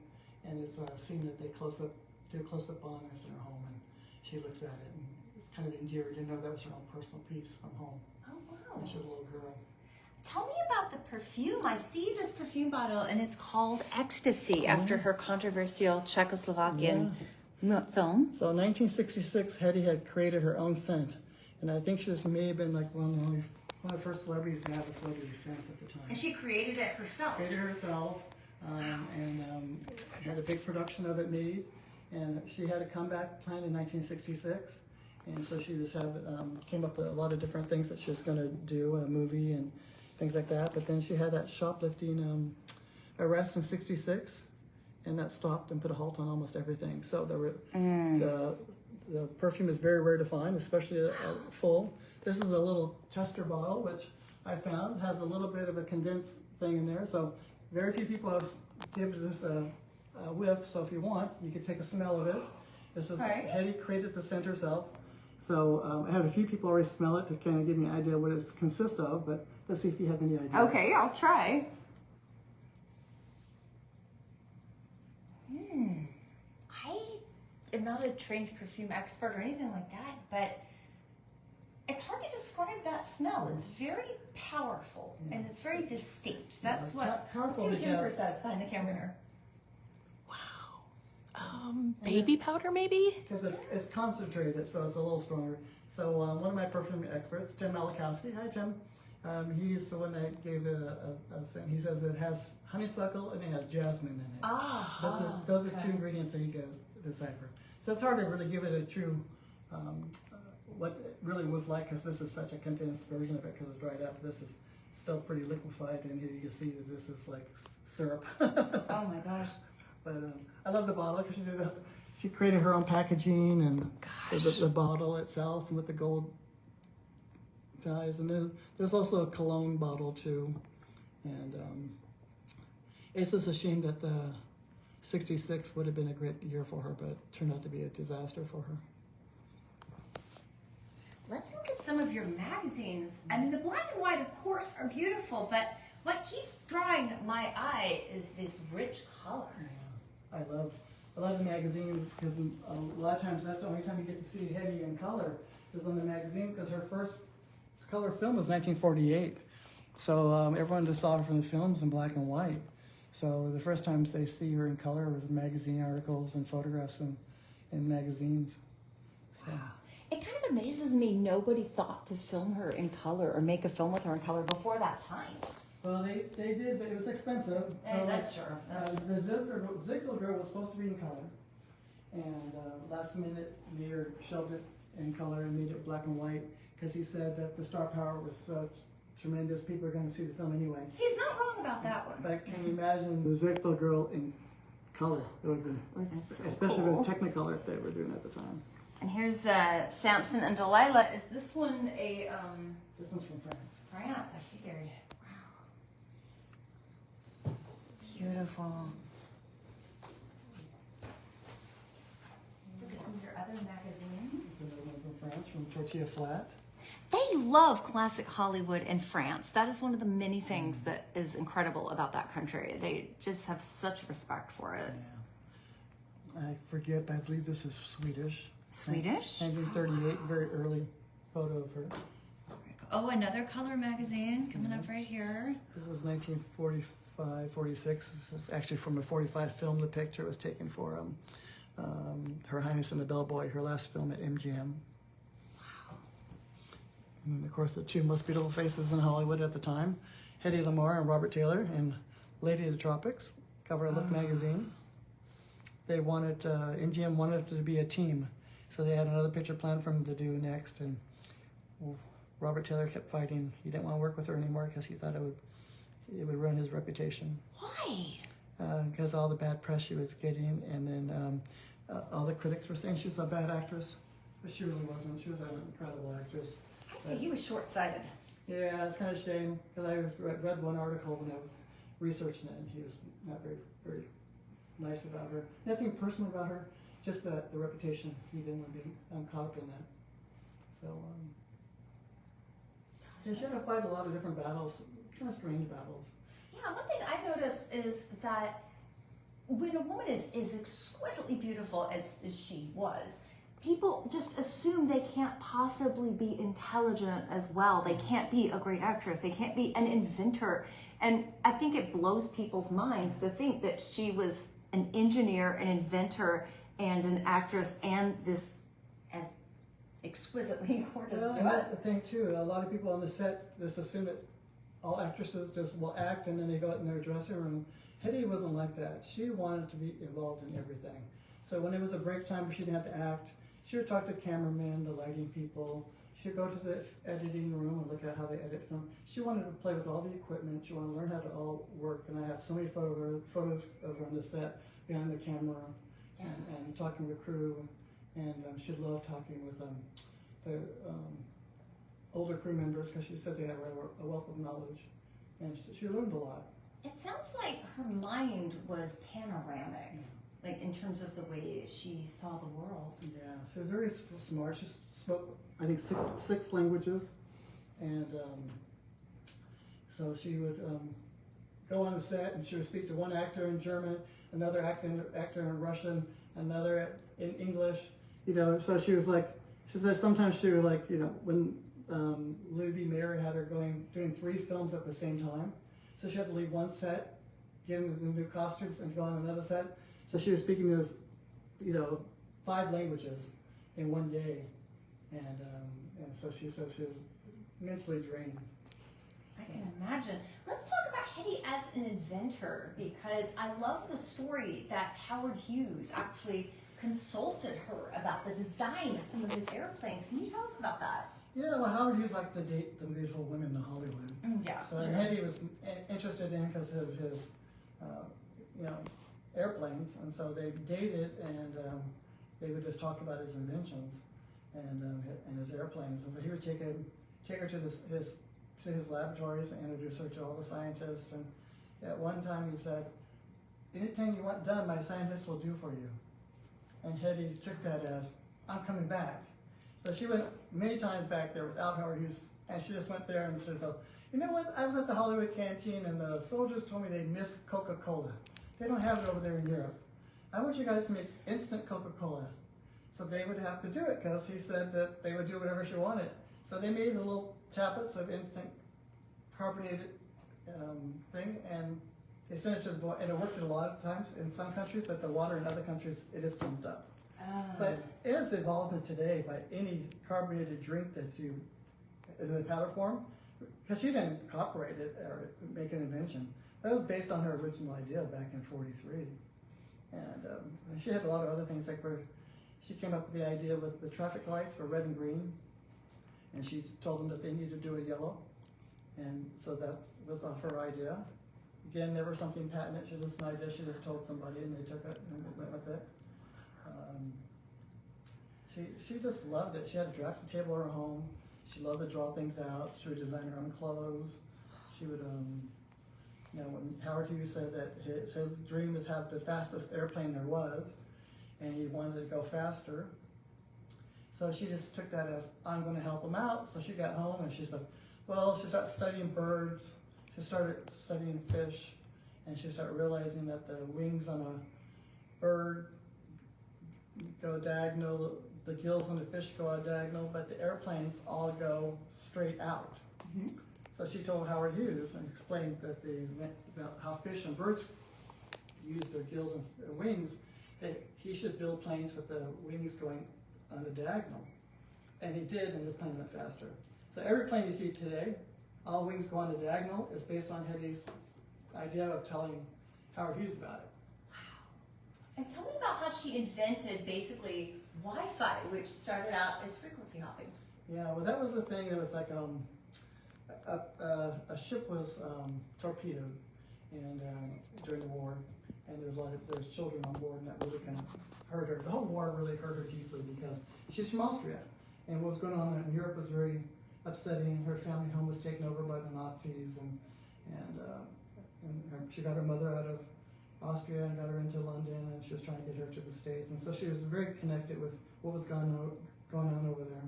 [SPEAKER 2] and it's a scene that they do a close-up on as in her home, and she looks at it, and it's kind of endearing to know that was her own personal piece from home.
[SPEAKER 1] Oh, wow.
[SPEAKER 2] When she was a little girl.
[SPEAKER 1] Tell me about the perfume. I see this perfume bottle, and it's called Ecstasy after her controversial Czechoslovakian film.
[SPEAKER 2] So in 1966, Hedy had created her own scent. And I think she may have been like one of the first celebrities to have a celebrity scent at the time.
[SPEAKER 1] And she created it herself.
[SPEAKER 2] Created it herself, and had a big production of it made. And she had a comeback plan in 1966. And so she just came up with a lot of different things that she was going to do, a movie and things like that. But then she had that shoplifting arrest in 66, and that stopped and put a halt on almost everything. So the perfume is very rare to find, especially full. This is a little tester bottle, which I found has a little bit of a condensed thing in there. So very few people have given this a whiff. So if you want, you can take a smell of this. This is Hedy created the scent herself. So I had a few people already smell it to kind of give me an idea what it consists of, but let's see if you have any idea.
[SPEAKER 1] Okay, I'll try. I'm not a trained perfume expert or anything like that, but it's hard to describe that smell. It's very powerful and it's very distinct. That's what Jennifer says behind the camera here.
[SPEAKER 3] Wow. Baby powder maybe?
[SPEAKER 2] Because it's concentrated, so it's a little stronger. So one of my perfume experts, Tim Malakowski, hi Tim, he's the one that gave it a scent. He says it has honeysuckle and it has jasmine in it. Those are two ingredients that you can decipher. So it's hard to really give it a true, what it really was like, because this is such a condensed version of it because it's dried out. This is still pretty liquefied, and here you can see that this is like syrup.
[SPEAKER 1] Oh my gosh.
[SPEAKER 2] But I love the bottle because she created her own packaging and the bottle itself with the gold ties. And there's also a cologne bottle too. And it's just a shame that the 66 would have been a great year for her, but it turned out to be a disaster for her.
[SPEAKER 1] Let's look at some of your magazines. I mean, the black and white, of course, are beautiful, but what keeps drawing my eye is this rich color.
[SPEAKER 2] Yeah. I love the magazines because a lot of times that's the only time you get to see Hedy in color is on the magazine, because her first color film was 1948. So everyone just saw her from the films in black and white. So the first times they see her in color was in magazine articles and photographs in magazines. So.
[SPEAKER 1] Wow. It kind of amazes me nobody thought to film her in color or make a film with her in color before that time.
[SPEAKER 2] Well, they did, but it was expensive. So
[SPEAKER 1] that's true.
[SPEAKER 2] The Ziegler Girl was supposed to be in color. And last minute, Mayer shelved it in color and made it black and white because he said that the star power was such tremendous, people are going to see the film anyway.
[SPEAKER 1] He's not wrong about that one.
[SPEAKER 2] But can you imagine the Ziegler Girl in color? It would have been, especially with Technicolor if they were doing it at the time.
[SPEAKER 1] And here's Samson and Delilah. Is this one a...
[SPEAKER 2] This one's from France.
[SPEAKER 1] France, I figured. Wow. Beautiful. Let's look at some of your other magazines.
[SPEAKER 2] This is another one from France, from Tortilla Flat.
[SPEAKER 1] They love classic Hollywood in France. That is one of the many things that is incredible about that country. They just have such respect for it.
[SPEAKER 2] Yeah. I forget, but I believe this is Swedish.
[SPEAKER 1] Swedish?
[SPEAKER 2] 1938, very early photo of her.
[SPEAKER 1] Oh, another color magazine coming up right here.
[SPEAKER 2] This is 1945, 46. This is actually from a 45 film. The picture was taken for Her Highness and the Bellboy, her last film at MGM. And of course, the two most beautiful faces in Hollywood at the time, Hedy Lamarr and Robert Taylor in Lady of the Tropics, cover of Look magazine. They wanted, MGM wanted it to be a team, so they had another picture planned for them to do next, and Robert Taylor kept fighting. He didn't want to work with her anymore because he thought it would ruin his reputation.
[SPEAKER 1] Why?
[SPEAKER 2] Because all the bad press she was getting, and then all the critics were saying she was a bad actress, but she really wasn't. She was an incredible actress.
[SPEAKER 1] I see he was short-sighted.
[SPEAKER 2] Yeah, it's kind of a shame, because I read one article when I was researching it, and he was not very, very nice about her. Nothing personal about her, just the reputation. He didn't want to be caught up in that. So, she had to fight a lot of different battles, kind of strange battles.
[SPEAKER 1] Yeah, one thing I noticed is that when a woman is exquisitely beautiful as she was, people just assume they can't possibly be intelligent as well. They can't be a great actress. They can't be an inventor. And I think it blows people's minds to think that she was an engineer, an inventor, and an actress, and this as exquisitely gorgeous.
[SPEAKER 2] Well, and that's the thing too. A lot of people on the set just assume that all actresses just will act and then they go out in their dressing room. Hedy wasn't like that. She wanted to be involved in everything. So when it was a break time where she didn't have to act, she would talk to cameramen, the lighting people. She would go to the editing room and look at how they edit film. She wanted to play with all the equipment. She wanted to learn how to all work. And I have so many photos of her on the set, behind the camera, and talking with crew. And she loved talking with the older crew members because she said they had a wealth of knowledge. And she learned a lot.
[SPEAKER 1] It sounds like her mind was panoramic, like in terms of the way she saw the world.
[SPEAKER 2] Yeah, she was very smart. She spoke, I think, six languages. And so she would go on the set and she would speak to one actor in German, another actor in Russian, another in English. You know, so she was like, she said sometimes she would like, you know, when Louis B. Mayer had her doing 3 films at the same time. So she had to leave one set, get into the new costumes, and go on another set. So she was speaking to, 5 languages in one day. And so she said she was mentally drained.
[SPEAKER 1] I can imagine. Let's talk about Hedy as an inventor, because I love the story that Howard Hughes actually consulted her about the design of some of his airplanes. Can you tell us about that?
[SPEAKER 2] Yeah, well, Howard Hughes liked to date the beautiful women in Hollywood.
[SPEAKER 1] Yeah.
[SPEAKER 2] So Hedy was interested in because of his, airplanes, and so they dated, and they would just talk about his inventions and his airplanes. And so he would take her to his laboratories and introduce her to all the scientists. And at one time he said, "Anything you want done, my scientists will do for you." And Hedy took that as, "I'm coming back." So she went many times back there without Howard Hughes, and she just went there and said, "You know what? I was at the Hollywood canteen, and the soldiers told me they miss Coca-Cola. They don't have it over there in Europe. I want you guys to make instant Coca-Cola." So they would have to do it because he said that they would do whatever she wanted. So they made the little tablets of instant carbonated thing, and they sent it to the boy, and it worked a lot of times in some countries, but the water in other countries, it is pumped up. But it has evolved today by any carbonated drink that you, in the powder form, because she didn't copyright it or make an invention. That was based on her original idea back in '43. And she had a lot of other things, like where she came up with the idea with the traffic lights for red and green, and she told them that they needed to do a yellow. And so that was her idea. Again, never something patented, she just an idea she just told somebody and they took it and went with it. She just loved it. She had a drafting table in her home. She loved to draw things out. She would design her own clothes. She would, when Howard Hughes said that his dream was to have the fastest airplane there was, and he wanted to go faster. So she just took that as, I'm going to help him out. So she got home and she said, well, she started studying birds. She started studying fish, and she started realizing that the wings on a bird go diagonal, the gills on the fish go out diagonal, but the airplanes all go straight out. Mm-hmm. So she told Howard Hughes and explained that about how fish and birds use their gills and wings, that he should build planes with the wings going on the diagonal. And he did, and his plane went faster. So every plane you see today, all wings go on the diagonal, is based on Hedy's idea of telling Howard Hughes about it.
[SPEAKER 1] And tell me about how she invented basically Wi-Fi, which started out as frequency hopping.
[SPEAKER 2] Yeah, well, that was the thing. It was like a ship was torpedoed, and during the war, and there was children on board, and that really kind of hurt her. The whole war really hurt her deeply because she's from Austria, and what was going on in Europe was very upsetting. Her family home was taken over by the Nazis, and she got her mother out of Austria and got her into London, and she was trying to get her to the States, and so she was very connected with what was going on over there.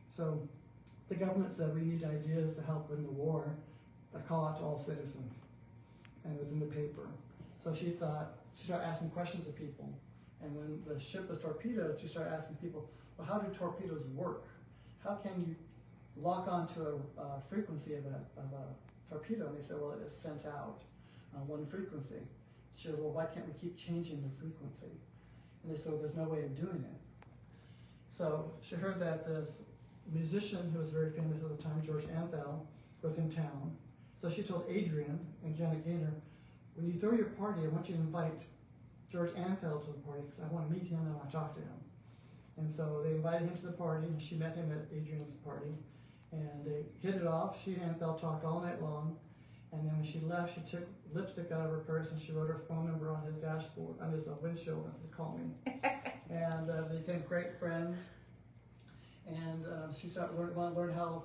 [SPEAKER 2] So the government said, we need ideas to help in the war, a call out to all citizens, and it was in the paper. So she started asking questions of people. And when the ship was torpedoed, she started asking people, well, how do torpedoes work? How can you lock onto a frequency of a torpedo? And they said, well, it is sent out on one frequency. She said, well, why can't we keep changing the frequency? And they said, well, there's no way of doing it. So she heard that this musician who was very famous at the time, George Antheil, was in town. So she told Adrian and Janet Gaynor, when you throw your party, I want you to invite George Antheil to the party because I want to meet him and I want to talk to him. And so they invited him to the party, and she met him at Adrian's party. And they hit it off. She and Antheil talked all night long. And then when she left, she took lipstick out of her purse and she wrote her phone number on his dashboard, on his windshield, and said, call me. And they became great friends. And she started want to learn how,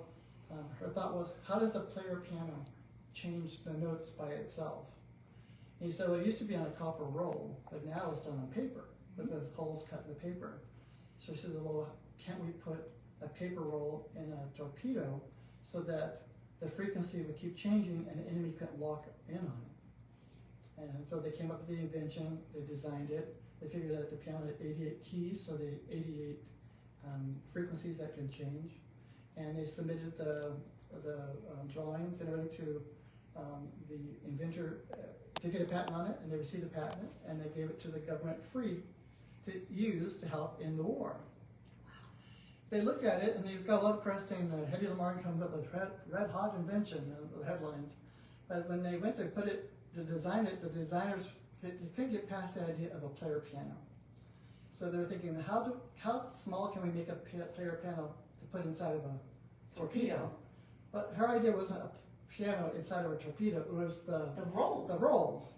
[SPEAKER 2] her thought was, how does a player piano change the notes by itself? And he said, well, it used to be on a copper roll, but now it's done on paper, with the holes cut in the paper. So she said, well, can't we put a paper roll in a torpedo so that the frequency would keep changing and the enemy couldn't lock in on it? And so they came up with the invention, they designed it, they figured out the piano had 88 keys, so they 88 frequencies that can change. And they submitted the drawings and everything to the inventor to get a patent on it, and they received a patent, and they gave it to the government free to use to help in the war. They looked at it, and it's got a lot of press saying Hedy Lamarr comes up with red hot invention, the headlines. But when they went to put it, to design it, the designers, they couldn't get past the idea of a player piano. So they were thinking, how small can we make a player piano to put inside of a torpedo? But her idea wasn't a piano inside of a torpedo, it was the rolls.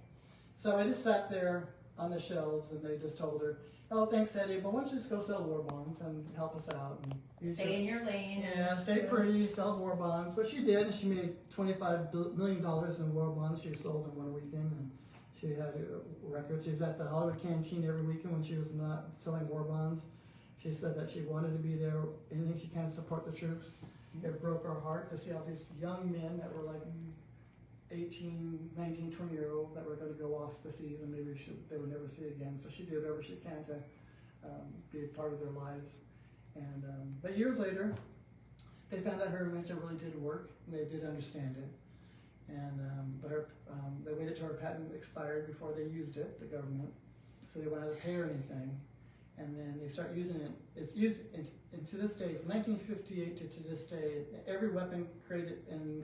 [SPEAKER 2] So I just sat there on the shelves, and they just told her, oh, thanks, Hedy, but why don't you just go sell war bonds and help us out? And
[SPEAKER 1] stay in your lane.
[SPEAKER 2] Yeah, stay pretty, sell war bonds. But she did, and she made $25 million in war bonds she sold in one weekend. And she had records. She was at the Hollywood Canteen every weekend when she was not selling war bonds. She said that she wanted to be there, anything she can to support the troops. It broke her heart to see all these young men that were like 18, 19, 20-year-old that were going to go off the seas and maybe they would never see again. So she did whatever she can to be a part of their lives. And but years later, they found out her invention really did work, and they did understand it. And they waited till her patent expired before they used it, the government. So they wouldn't have to pay her anything. And then they start using it. It's used to this day, from 1958 to this day. Every weapon created in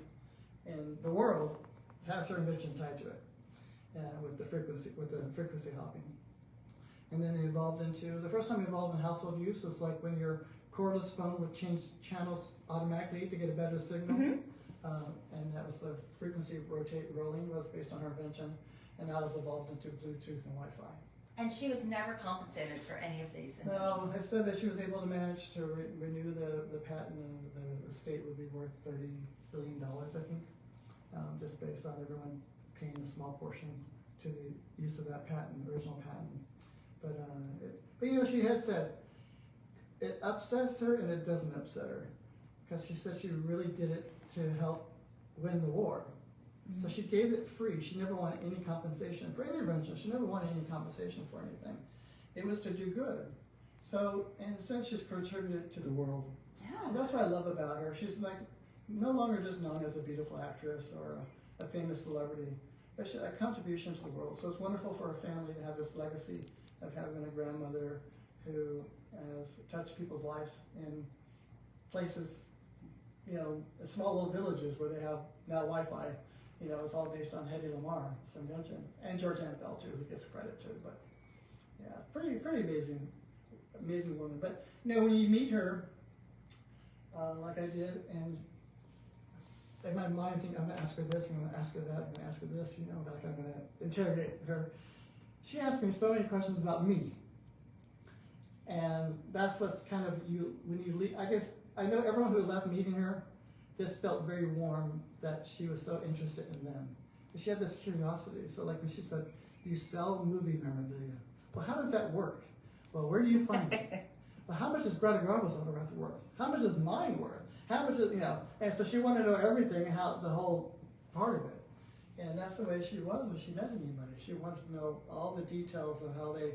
[SPEAKER 2] the world has her invention tied to it, with the frequency hopping. And then it evolved into, the first time it evolved in household use was like when your cordless phone would change channels automatically to get a better signal. And that was the frequency rolling was based on her invention. And now it's evolved into Bluetooth and Wi-Fi.
[SPEAKER 1] And she was never compensated for any of these inventions.
[SPEAKER 2] No, I said that she was able to manage to renew the patent, and the state would be worth $30 billion, I think, just based on everyone paying a small portion to the use of that patent, original patent. But you know, she had said, it upsets her and it doesn't upset her, because she said she really did it to help win the war. So she gave it free. She never wanted any compensation for any invention. She never wanted any compensation for anything. It was to do good. So in a sense, she's contributed to the world. Yeah. So that's what I love about her. She's like no longer just known as a beautiful actress or a famous celebrity, but she's a contribution to the world. So it's wonderful for her family to have this legacy of having a grandmother who has touched people's lives in places, you know, small little villages where they have now Wi-Fi. You know, it's all based on Hedy Lamarr's invention, and George Antheil too, who gets credit too. But yeah, it's pretty amazing woman. But you know, when you meet her, like I did, and in my mind, think I'm gonna ask her this, I'm gonna ask her that, I'm gonna ask her this. You know, like I'm gonna interrogate her. She asked me so many questions about me, and that's what's kind of when you leave. I guess I know everyone who left meeting her just felt very warm that she was so interested in them. She had this curiosity. So like when she said, you sell movie memorabilia. Well, how does that work? Well, where do you find it? Well, how much is Greta Garbo's autograph worth? How much is mine worth? How much is, you know, and so she wanted to know everything and how the whole part of it. And that's the way she was when she met anybody. She wanted to know all the details of how they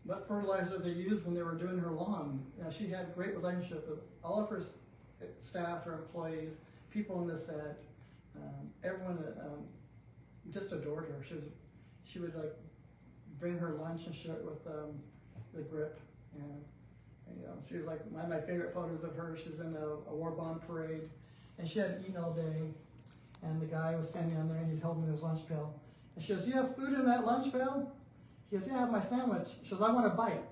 [SPEAKER 2] what fertilizer they used when they were doing her lawn. She had a great relationship with all of her staff, her employees, people on the set. Everyone just adored her. She would like bring her lunch and share it with the grip. And she was like one of my favorite photos of her. She's in a war bond parade, and she hadn't eaten all day. And the guy was standing on there, and he's holding his lunch pail. And she goes, "Do you have food in that lunch pail?" He goes, "Yeah, I have my sandwich." She goes, "I want a bite."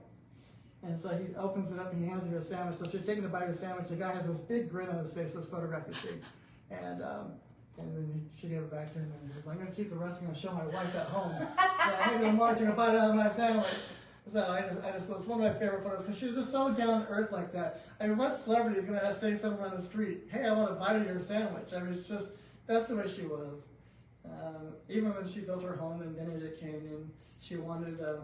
[SPEAKER 2] And so he opens it up and he hands her a sandwich. So she's taking a bite of the sandwich. The guy has this big grin on his face, this photograph you see. And then she gave it back to him and he says, "I'm going to keep the rest. I'm going to show my wife at home. Hedy Lamarr took a bite out of my sandwich." So it's one of my favorite photos because she was just so down to earth like that. I mean, what celebrity is going to say something on the street, "Hey, I want a bite of your sandwich"? I mean, it's just, that's the way she was. Even when she built her home in Benedict Canyon, she wanted a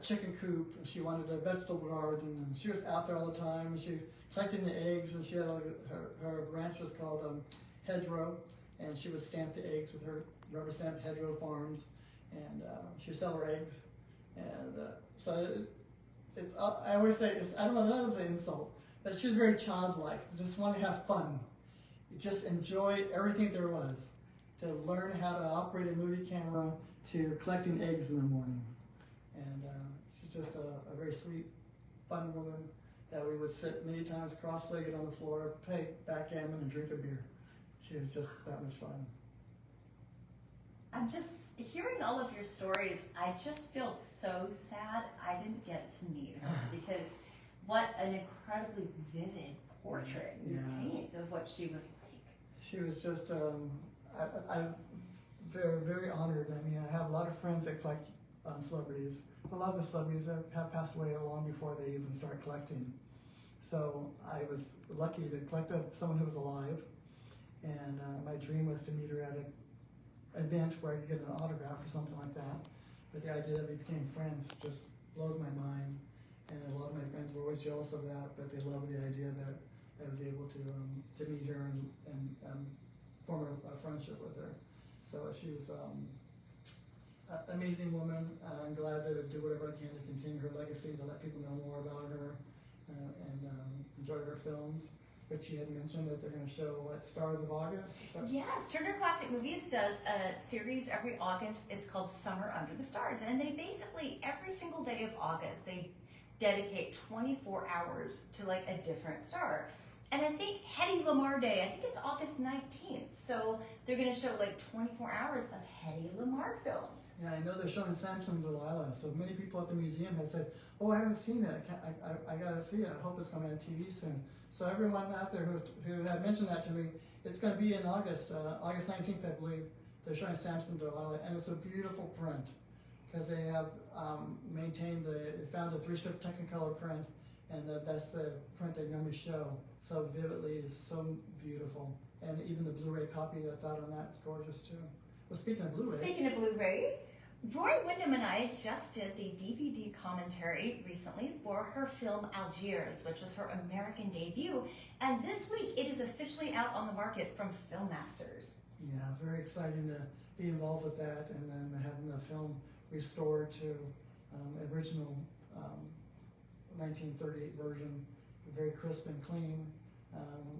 [SPEAKER 2] chicken coop, and she wanted a vegetable garden, and she was out there all the time. She collected the eggs, and she had her ranch was called Hedgerow, and she would stamp the eggs with her rubber stamped Hedgerow Farms, and she would sell her eggs, and so it's I always say I don't know, that is an insult, but she was very childlike. Just wanted to have fun, just enjoy everything there was, to learn how to operate a movie camera, to collecting eggs in the morning. And she's just a very sweet, fun woman that we would sit many times cross-legged on the floor, play backgammon, and drink a beer. She was just that much fun.
[SPEAKER 1] I'm just hearing all of your stories. I just feel so sad I didn't get to meet her because what an incredibly vivid portrait you paint of what she was like.
[SPEAKER 2] She was just, I'm very, very honored. I mean, I have a lot of friends that collect celebrities. A lot of the celebrities have passed away long before they even started collecting. So I was lucky to collect someone who was alive, and my dream was to meet her at an event where I could get an autograph or something like that. But the idea that we became friends just blows my mind, and a lot of my friends were always jealous of that, but they loved the idea that I was able to meet her and form a friendship with her. So she was an amazing woman. I'm glad to do whatever I can to continue her legacy, to let people know more about her and enjoy her films. But she had mentioned that they're going to show, Stars of August?
[SPEAKER 1] Yes, Turner Classic Movies does a series every August. It's called Summer Under the Stars. And they basically, every single day of August, they dedicate 24 hours to like a different star. And I think Hedy Lamarr Day, I think it's August 19th. So they're going to show like 24 hours of Hedy Lamarr films.
[SPEAKER 2] Yeah, I know they're showing Samson and Delilah. So many people at the museum had said, "Oh, I haven't seen it. I got to see it. I hope it's coming on TV soon." So everyone out there who had mentioned that to me, it's going to be in August, August 19th, I believe. They're showing Samson and Delilah, and it's a beautiful print because they have maintained they found a 3-strip Technicolor print, and that's the print they normally show. So vividly, is so beautiful, and even the Blu-ray copy that's out on that is gorgeous too. Well, speaking of Blu-ray,
[SPEAKER 1] Roy Windham and I just did the DVD commentary recently for her film Algiers, which was her American debut, and this week it is officially out on the market from Film Masters.
[SPEAKER 2] Yeah, very exciting to be involved with that, and then having the film restored to original 1938 version, very crisp and clean.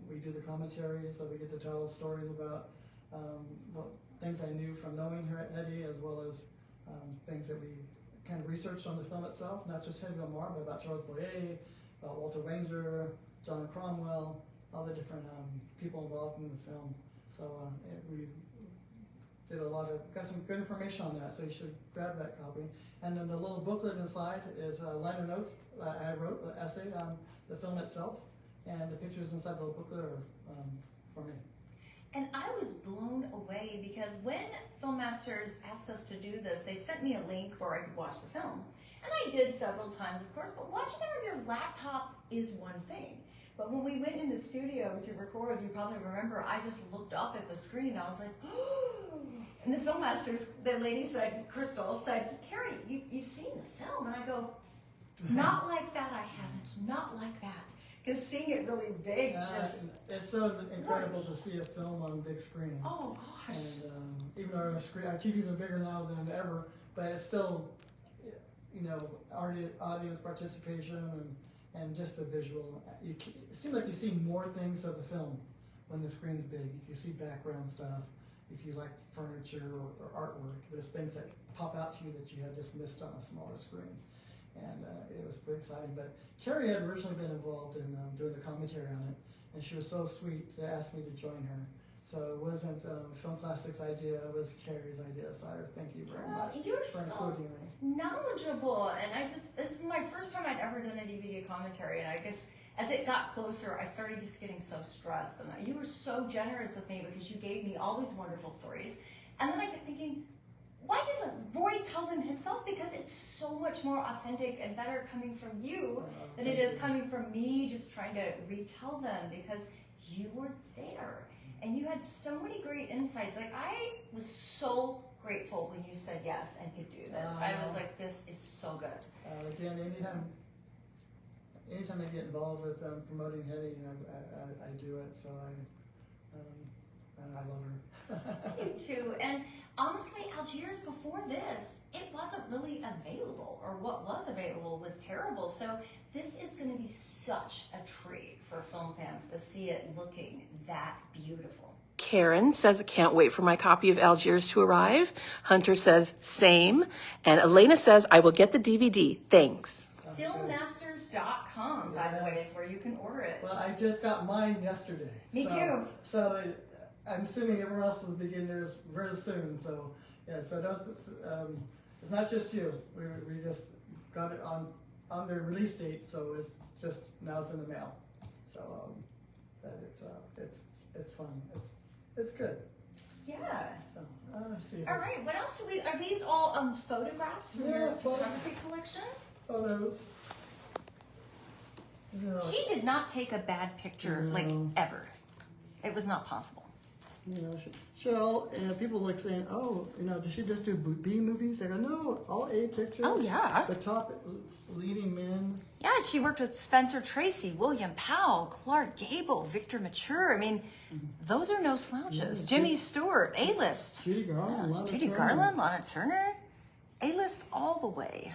[SPEAKER 2] We do the commentary, so we get to tell stories about things I knew from knowing her at Hedy, as well as things that we kind of researched on the film itself, not just Hedy Lamarr, but about Charles Boyer, about Walter Wanger, John Cromwell, all the different people involved in the film. So we did got some good information on that, so you should grab that copy. And then the little booklet inside is liner notes I wrote, an essay on the film itself, and the pictures inside the little booklet are for me.
[SPEAKER 1] And I was blown away because when Film Masters asked us to do this, they sent me a link where I could watch the film. And I did several times, of course, but watching it on your laptop is one thing. But when we went in the studio to record, you probably remember, I just looked up at the screen. I was like, oh! And the Film Masters, the lady said, Crystal said, "Carrie, you've seen the film." And I go, "Not like that, I haven't. Not like that." Because seeing it really big just...
[SPEAKER 2] It's so incredible to see a film on big screen.
[SPEAKER 1] Oh, gosh.
[SPEAKER 2] And even though our TVs are bigger now than ever, but it's still audience participation and just the visual. It seems like you see more things of the film when the screen's big. You can see background stuff. If you like furniture or artwork, there's things that pop out to you that you had just missed on a smaller screen. And it was pretty exciting. But Carrie had originally been involved in doing the commentary on it, and she was so sweet to ask me to join her. So it wasn't Film Classics' idea, it was Carrie's idea. So I thank you very much
[SPEAKER 1] You're
[SPEAKER 2] for
[SPEAKER 1] so
[SPEAKER 2] including me.
[SPEAKER 1] knowledgeable, and this is my first time I'd ever done a DVD commentary, and I guess as it got closer, I started just getting so stressed, and you were so generous with me because you gave me all these wonderful stories, and then I kept thinking, why doesn't Roy tell them himself? Because it's so much more authentic and better coming from you than it is coming from me just trying to retell them, because you were there. And you had so many great insights. Like, I was so grateful when you said yes and could do this. I was like, this is so good.
[SPEAKER 2] Again, anytime I get involved with promoting Hedy, I do it. So I love her.
[SPEAKER 1] You too. And honestly, Algiers before this, it wasn't really available, or what was available was terrible. So this is going to be such a treat for film fans to see it looking that beautiful.
[SPEAKER 3] Karen says, can't wait for my copy of Algiers to arrive. Hunter says, same. And Elena says, I will get the DVD. Thanks.
[SPEAKER 1] Filmmasters.com, by the way, is where you can order it.
[SPEAKER 2] Well, I just got mine yesterday.
[SPEAKER 1] Me too.
[SPEAKER 2] So I'm assuming everyone else will begin theirs very soon. So yeah, so don't. It's not just you. We just got it on their release date, so it's just now it's in the mail. So that it's fun. It's good.
[SPEAKER 1] Yeah.
[SPEAKER 2] So let's see.
[SPEAKER 1] All right. What else do we? Are these all photographs from your photography collection?
[SPEAKER 2] Photos.
[SPEAKER 1] She did not take a bad picture, like, ever. It was not possible.
[SPEAKER 2] Should all people like saying, oh, does she just do B movies? I go, no, all A pictures.
[SPEAKER 1] Oh, yeah.
[SPEAKER 2] The top leading men.
[SPEAKER 1] Yeah, she worked with Spencer Tracy, William Powell, Clark Gable, Victor Mature. I mean, those are no slouches. Jimmy Stewart, A-list.
[SPEAKER 2] Judy Garland, Lana
[SPEAKER 1] Judy
[SPEAKER 2] Turner.
[SPEAKER 1] Garland, Lana Turner. A-list all the way.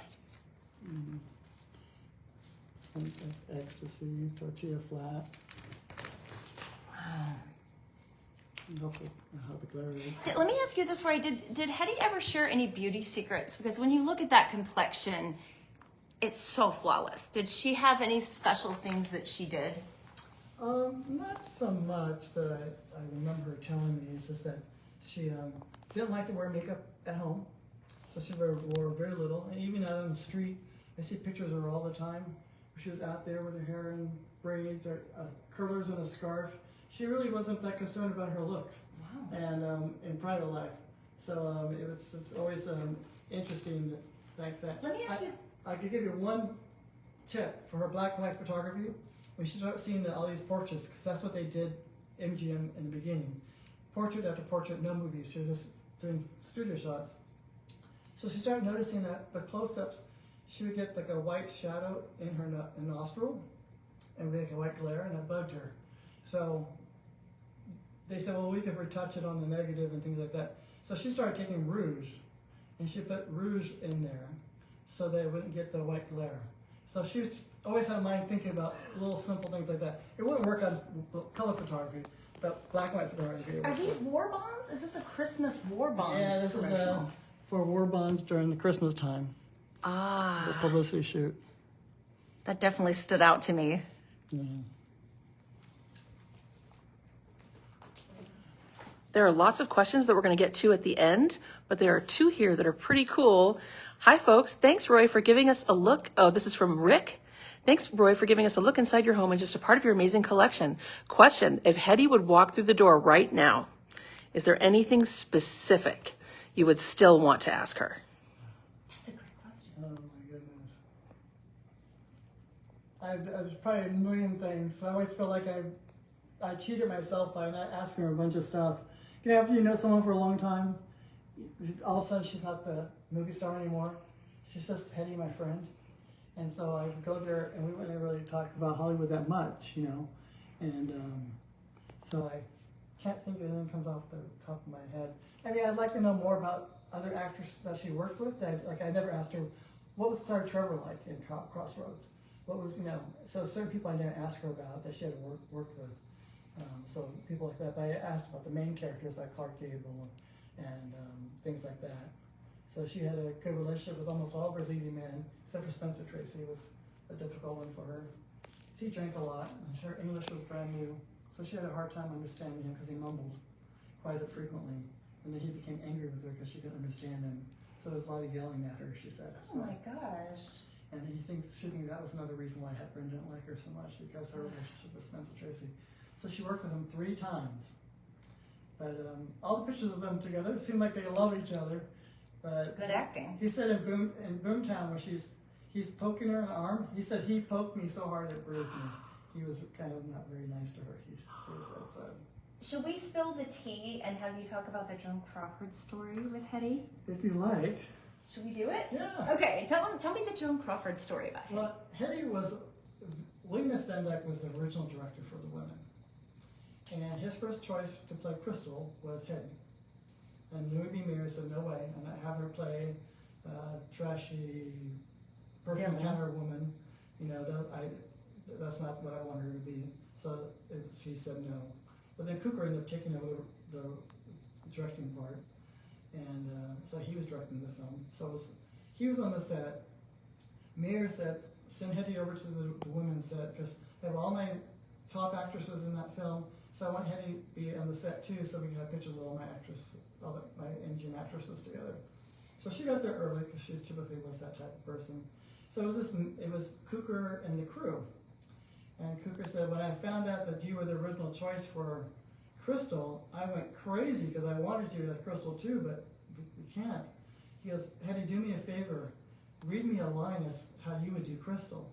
[SPEAKER 2] Ecstasy, Tortilla Flat.
[SPEAKER 1] Wow.
[SPEAKER 2] How the glare is.
[SPEAKER 1] Let me ask you this, Roy. Did Hedy ever share any beauty secrets? Because when you look at that complexion, it's so flawless. Did she have any special things that she did?
[SPEAKER 2] Not so much that I remember her telling me. It's just that she didn't like to wear makeup at home, so she wore very little. And even out on the street, I see pictures of her all the time. She was out there with her hair in braids or curlers and a scarf. She really wasn't that concerned about her looks.
[SPEAKER 1] Wow.
[SPEAKER 2] And in private life. So it's always interesting that
[SPEAKER 1] Let me ask you.
[SPEAKER 2] I could give you one tip for her black and white photography. When she started seeing all these portraits, because that's what they did MGM in the beginning. Portrait after portrait, no movies. She was just doing studio shots. So she started noticing that the close-ups, she would get like a white shadow in her nostril and make a white glare, and that bugged her. So they said, well, we could retouch it on the negative and things like that. So she started taking rouge, and she put rouge in there so they wouldn't get the white glare. So she always had a mind thinking about little simple things like that. It wouldn't work on color photography, but black and white photography.
[SPEAKER 1] Are these war bonds? Is this a Christmas war bond?
[SPEAKER 2] Yeah, this is for war bonds during the Christmas time.
[SPEAKER 1] Ah.
[SPEAKER 2] The publicity shoot.
[SPEAKER 1] That definitely stood out to me.
[SPEAKER 2] Mm-hmm.
[SPEAKER 3] There are lots of questions that we're going to get to at the end, but there are two here that are pretty cool. Hi, folks. Thanks, Roy, for giving us a look. Oh, this is from Rick. Thanks, Roy, for giving us a look inside your home and just a part of your amazing collection. Question, if Hedy would walk through the door right now, is there anything specific you would still want to ask her?
[SPEAKER 1] That's a great question.
[SPEAKER 2] Oh my goodness. There's probably a million things. I always feel like I cheated myself by not asking her a bunch of stuff. After you know someone for a long time, all of a sudden she's not the movie star anymore. She's just Hedy, my friend. And so I would go there, and we wouldn't really talk about Hollywood that much, And so I can't think of anything that comes off the top of my head. I mean, I'd like to know more about other actors that she worked with. I never asked her what was Clara Trevor like in Crossroads? What was, you know, so certain people I didn't ask her about that she had worked with. So people like that, but I asked about the main characters like Clark Gable and things like that. So she had a good relationship with almost all of her leading men, except for Spencer Tracy. It was a difficult one for her. He drank a lot, and her English was brand new, so she had a hard time understanding him because he mumbled quite frequently. And then he became angry with her because she couldn't understand him. So there was a lot of yelling at her, she said.
[SPEAKER 1] Oh my gosh.
[SPEAKER 2] And she knew that was another reason why Hepburn didn't like her so much, because her relationship with Spencer Tracy. So she worked with him 3 times. But all the pictures of them together seem like they love each other. But
[SPEAKER 1] Good acting.
[SPEAKER 2] he said in Boomtown, when he's poking her in the arm, he said he poked me so hard it bruised me. He was kind of not very nice to her. She said.
[SPEAKER 1] Should we spill the tea and have you talk about the Joan Crawford story with Hedy?
[SPEAKER 2] If you like.
[SPEAKER 1] Should we do it?
[SPEAKER 2] Yeah.
[SPEAKER 1] Okay, tell me the Joan Crawford story about Hedy.
[SPEAKER 2] Well, Hedy was, William S. Van Dyke was the original director for The Women. And his first choice to play Crystal was Hedy. And Louis B. Mayer said, no way, I'm not having her play trashy perfume counter woman. You know, that's not what I want her to be. So she said no. But then Cooker ended up taking over the directing part. And so he was directing the film. So he was on the set. Mayer said, send Hedy over to the women's set, because I have all my top actresses in that film. So I want Hedy to be on the set too, so we can have pictures of all my Indian actresses together. So she got there early, because she typically was that type of person. So it was Cooker and the crew. And Cooker said, when I found out that you were the original choice for Crystal, I went crazy, because I wanted you as Crystal too, but we can't. He goes, Hedy, do me a favor. Read me a line as how you would do Crystal.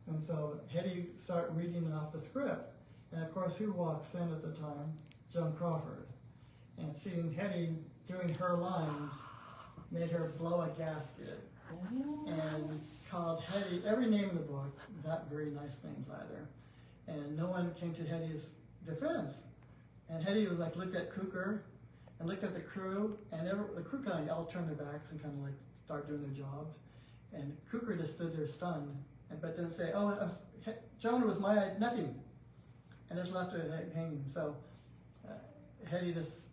[SPEAKER 2] And so Hedy started reading off the script. And of course, who walks in at the time? Joan Crawford. And seeing Hedy doing her lines made her blow a gasket. And called Hedy every name in the book, not very nice things either. And no one came to Hedy's defense. And Hedy was like, looked at Cooker and looked at the crew, and the crew kind of all turned their backs and kind of like started doing their jobs. And Cooker just stood there stunned, but didn't say, oh, Joan was my nothing. And just left her hanging. So Hedy just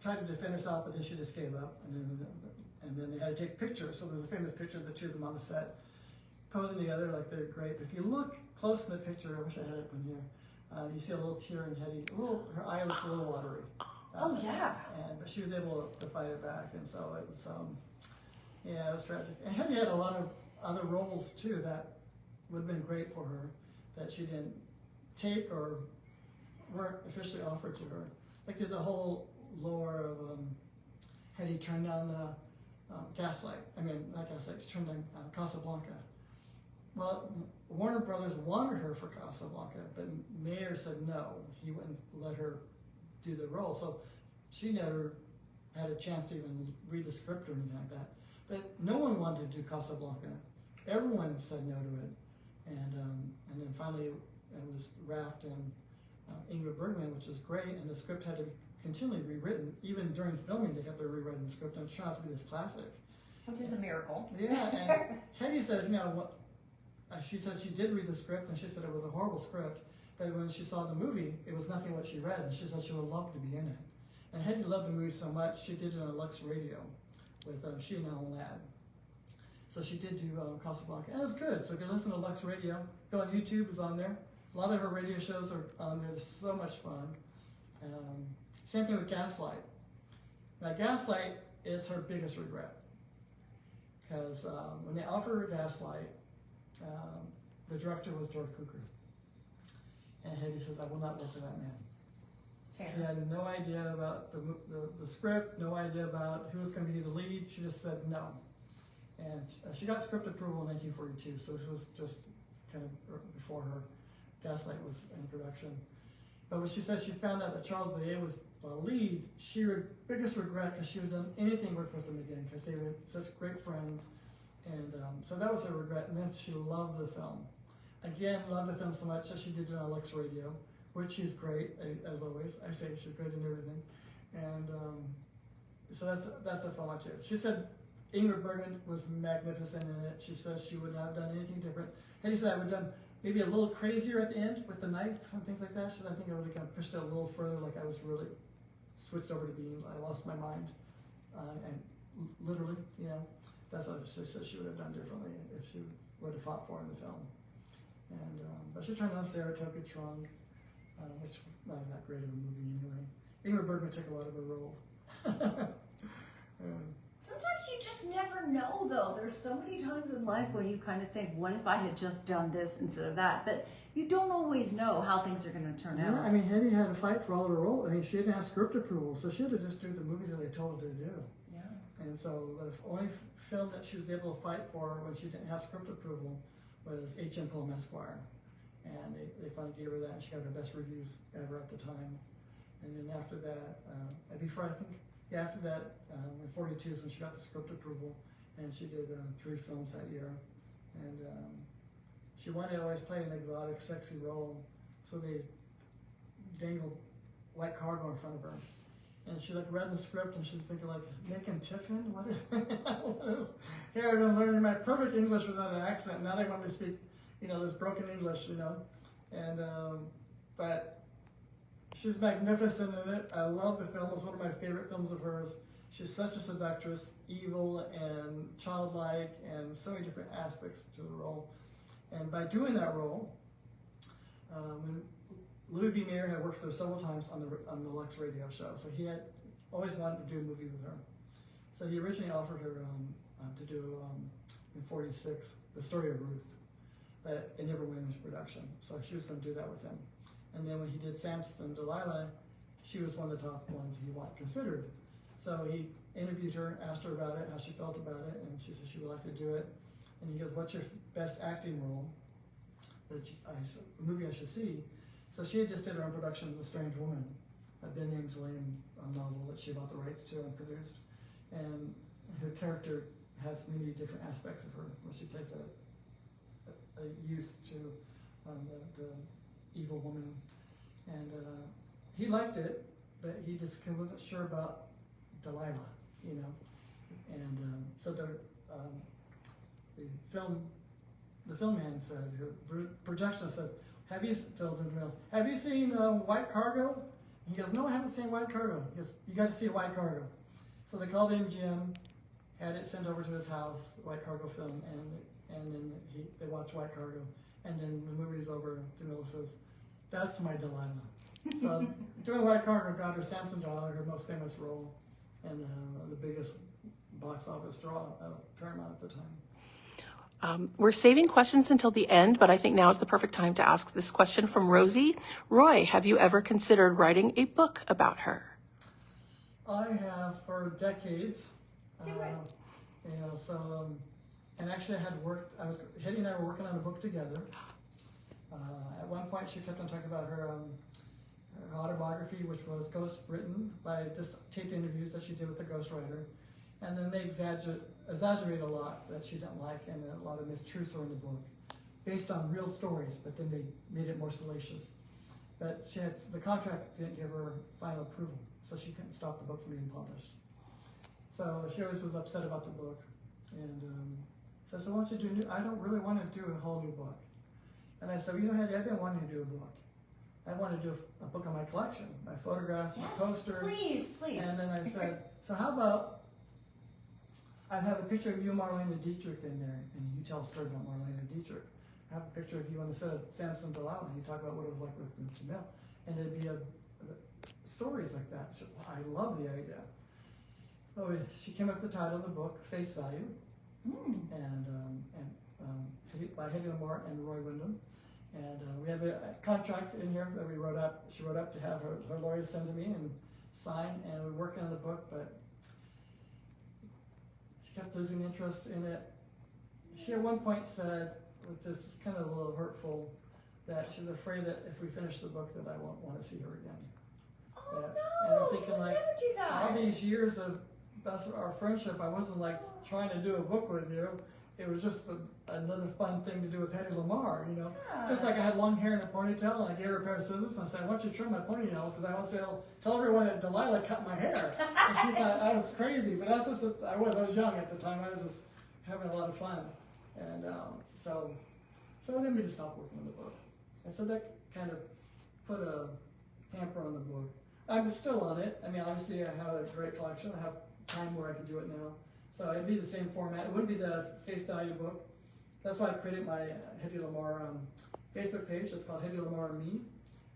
[SPEAKER 2] tried to defend herself, but then she just gave up. And then they had to take pictures. So there's a famous picture of the two of them on the set, posing together like they're great. If you look close in the picture, I wish I had it in here, you see a little tear in Hedy. Her eye looks a little watery.
[SPEAKER 1] Oh yeah.
[SPEAKER 2] But she was able to fight it back, and so it was, it was tragic. And Hedy had a lot of other roles too that would have been great for her that she didn't take or weren't officially offered to her. Like there's a whole lore of Hedy turned down the Gaslight. I mean, not Gaslight. She turned down Casablanca. Well, Warner Brothers wanted her for Casablanca, but Mayer said no. He wouldn't let her do the role. So she never had a chance to even read the script or anything like that. But no one wanted to do Casablanca. Everyone said no to it. And then finally it was Raft and Ingrid Bergman, which is great, and the script had to be continually rewritten. Even during filming, they kept rewriting the script, and it turned out to be this classic.
[SPEAKER 1] Which is a miracle.
[SPEAKER 2] Yeah, and Hedy says, she says she did read the script, and she said it was a horrible script, but when she saw the movie, it was nothing what she read, and she said she would love to be in it. And Hedy loved the movie so much, she did it on Lux Radio with she and Alan Ladd. So she did do Casablanca, and it was good. So if you listen to Lux Radio, go on YouTube, it's on there. A lot of her radio shows are on there. They're so much fun. Same thing with Gaslight. Now, Gaslight is her biggest regret. Because when they offered her Gaslight, the director was George Cukor. And Hedy says, I will not work for that man.
[SPEAKER 1] Fair.
[SPEAKER 2] She had no idea about the script, no idea about who was going to be the lead. She just said no. And she got script approval in 1942, so this was just kind of before her Gaslight was in production. But when she said she found out that Charles Boyer was the lead, her biggest regret, because she would have done anything work with him again, because they were such great friends. And so that was her regret. And then she loved the film. Again, loved the film so much that she did it on Lux Radio, which she's great, as always. I say she's great in everything. And so that's a fun one too. She said, Ingrid Bergman was magnificent in it. She says she would not have done anything different. Hedy said I would have done maybe a little crazier at the end with the knife and things like that. She said I think I would have kind of pushed it a little further, like I was really switched over to being, I lost my mind. And literally, you know, that's what she said she would have done differently if she would have fought for in the film. And but she turned on Saratoga Trunk, which not that great of a movie anyway. Ingrid Bergman took a lot of her role.
[SPEAKER 1] Sometimes you just never know, though. There's so many times in life when you kind of think, what if I had just done this instead of that? But you don't always know how things are going to turn out.
[SPEAKER 2] I mean, Hedy had to fight for all of her roles. I mean, she didn't have script approval, so she had to just do the movies that they told her to do.
[SPEAKER 1] Yeah.
[SPEAKER 2] And so the only film that she was able to fight for when she didn't have script approval was H.M. Pullum Esquire. And they finally gave her that, and she got her best reviews ever at the time. And then after that, after that, in 42 is when she got the script approval, and she did 3 films that year. And she wanted to always play an exotic, sexy role, so they dangled white cargo in front of her. And she like read the script, and she's thinking like, making tiffin? What is here I've been learning my perfect English without an accent. Now they want me to speak, you know, this broken English, you know. And but she's magnificent in it. I love the film. It's one of my favorite films of hers. She's such a seductress, evil and childlike, and so many different aspects to the role. And by doing that role, Louis B. Mayer had worked with her several times on the Lux radio show, so he had always wanted to do a movie with her. So he originally offered her to do in 46 The Story of Ruth, but it never went into production. So she was going to do that with him. And then when he did Samson and Delilah, she was one of the top ones he considered. So he interviewed her, asked her about it, how she felt about it, and she said she would like to do it. And he goes, "What's your best acting role? The movie I should see." So she had just did her own production of The Strange Woman, a Ben James Williams novel that she bought the rights to and produced. And her character has many different aspects of her, where she plays a youth to the evil woman. And he liked it, but he just wasn't sure about Delilah, you know. And so the film man said, her projection said, have you seen White Cargo? He goes, "No, I haven't seen White Cargo." He goes, "You got to see White Cargo." So they called in Jim, had it sent over to his house, the White Cargo film, and then they watched White Cargo. And then the movie's over, Jamila says, "That's my Delilah." So doing White Cargo got her Samson Delilah, her most famous role, and the biggest box office draw of Paramount at the time.
[SPEAKER 3] We're saving questions until the end, but I think now is the perfect time to ask this question from Rosie. Roy, have you ever considered writing a book about her?
[SPEAKER 2] I have for decades.
[SPEAKER 1] Do it.
[SPEAKER 2] You know, so, and actually Hedy and I were working on a book together. At one point she kept on talking about her autobiography, which was written by just taped interviews that she did with the ghostwriter. And then they exaggerate a lot that she didn't like, and a lot of mistruths are in the book, based on real stories, but then they made it more salacious. But the contract didn't give her final approval, so she couldn't stop the book from being published. So she always was upset about the book, and so I said, "Why don't you do I don't really want to do a whole new book." And I said, "You know, Hedy, I've been wanting to do a book. I want to do a book on my collection, my photographs, my posters."
[SPEAKER 1] Please.
[SPEAKER 2] And then I said, "So how about I have a picture of you and Marlene Dietrich in there, and you tell a story about Marlene Dietrich. I have a picture of you on the set of Samson Delilah, and you talk about what it was like with Mr. Mill." And there'd be stories like that. So I love the idea. So she came up with the title of the book, Face Value, and by Hedy Lamarr and Roy Windham. And we have a contract in here that she wrote up to have her lawyers send to me and sign, and we're working on the book, but kept losing interest in it. She at one point said, which is kind of a little hurtful, that she's afraid that if we finish the book that I won't want to see her again.
[SPEAKER 1] Oh no!
[SPEAKER 2] And I'm thinking, like,
[SPEAKER 1] never do that.
[SPEAKER 2] all these years of our friendship, I wasn't like trying to do a book with you, it was just another fun thing to do with Hedy Lamarr, you know.
[SPEAKER 1] Yeah.
[SPEAKER 2] Just like I had long hair in a ponytail, and I gave her a pair of scissors, and I said, "I want you to trim my ponytail because I want to tell everyone that Delilah cut my hair." And she thought I was crazy, but that's just I was young at the time. I was just having a lot of fun, and so then we just stopped working on the book, and so that kind of put a hamper on the book. I'm still on it. I mean, obviously, I have a great collection. I have time where I can do it now. So it'd be the same format. It wouldn't be the face value book. That's why I created my Hedy Lamarr Facebook page. It's called Hedy Lamarr Me,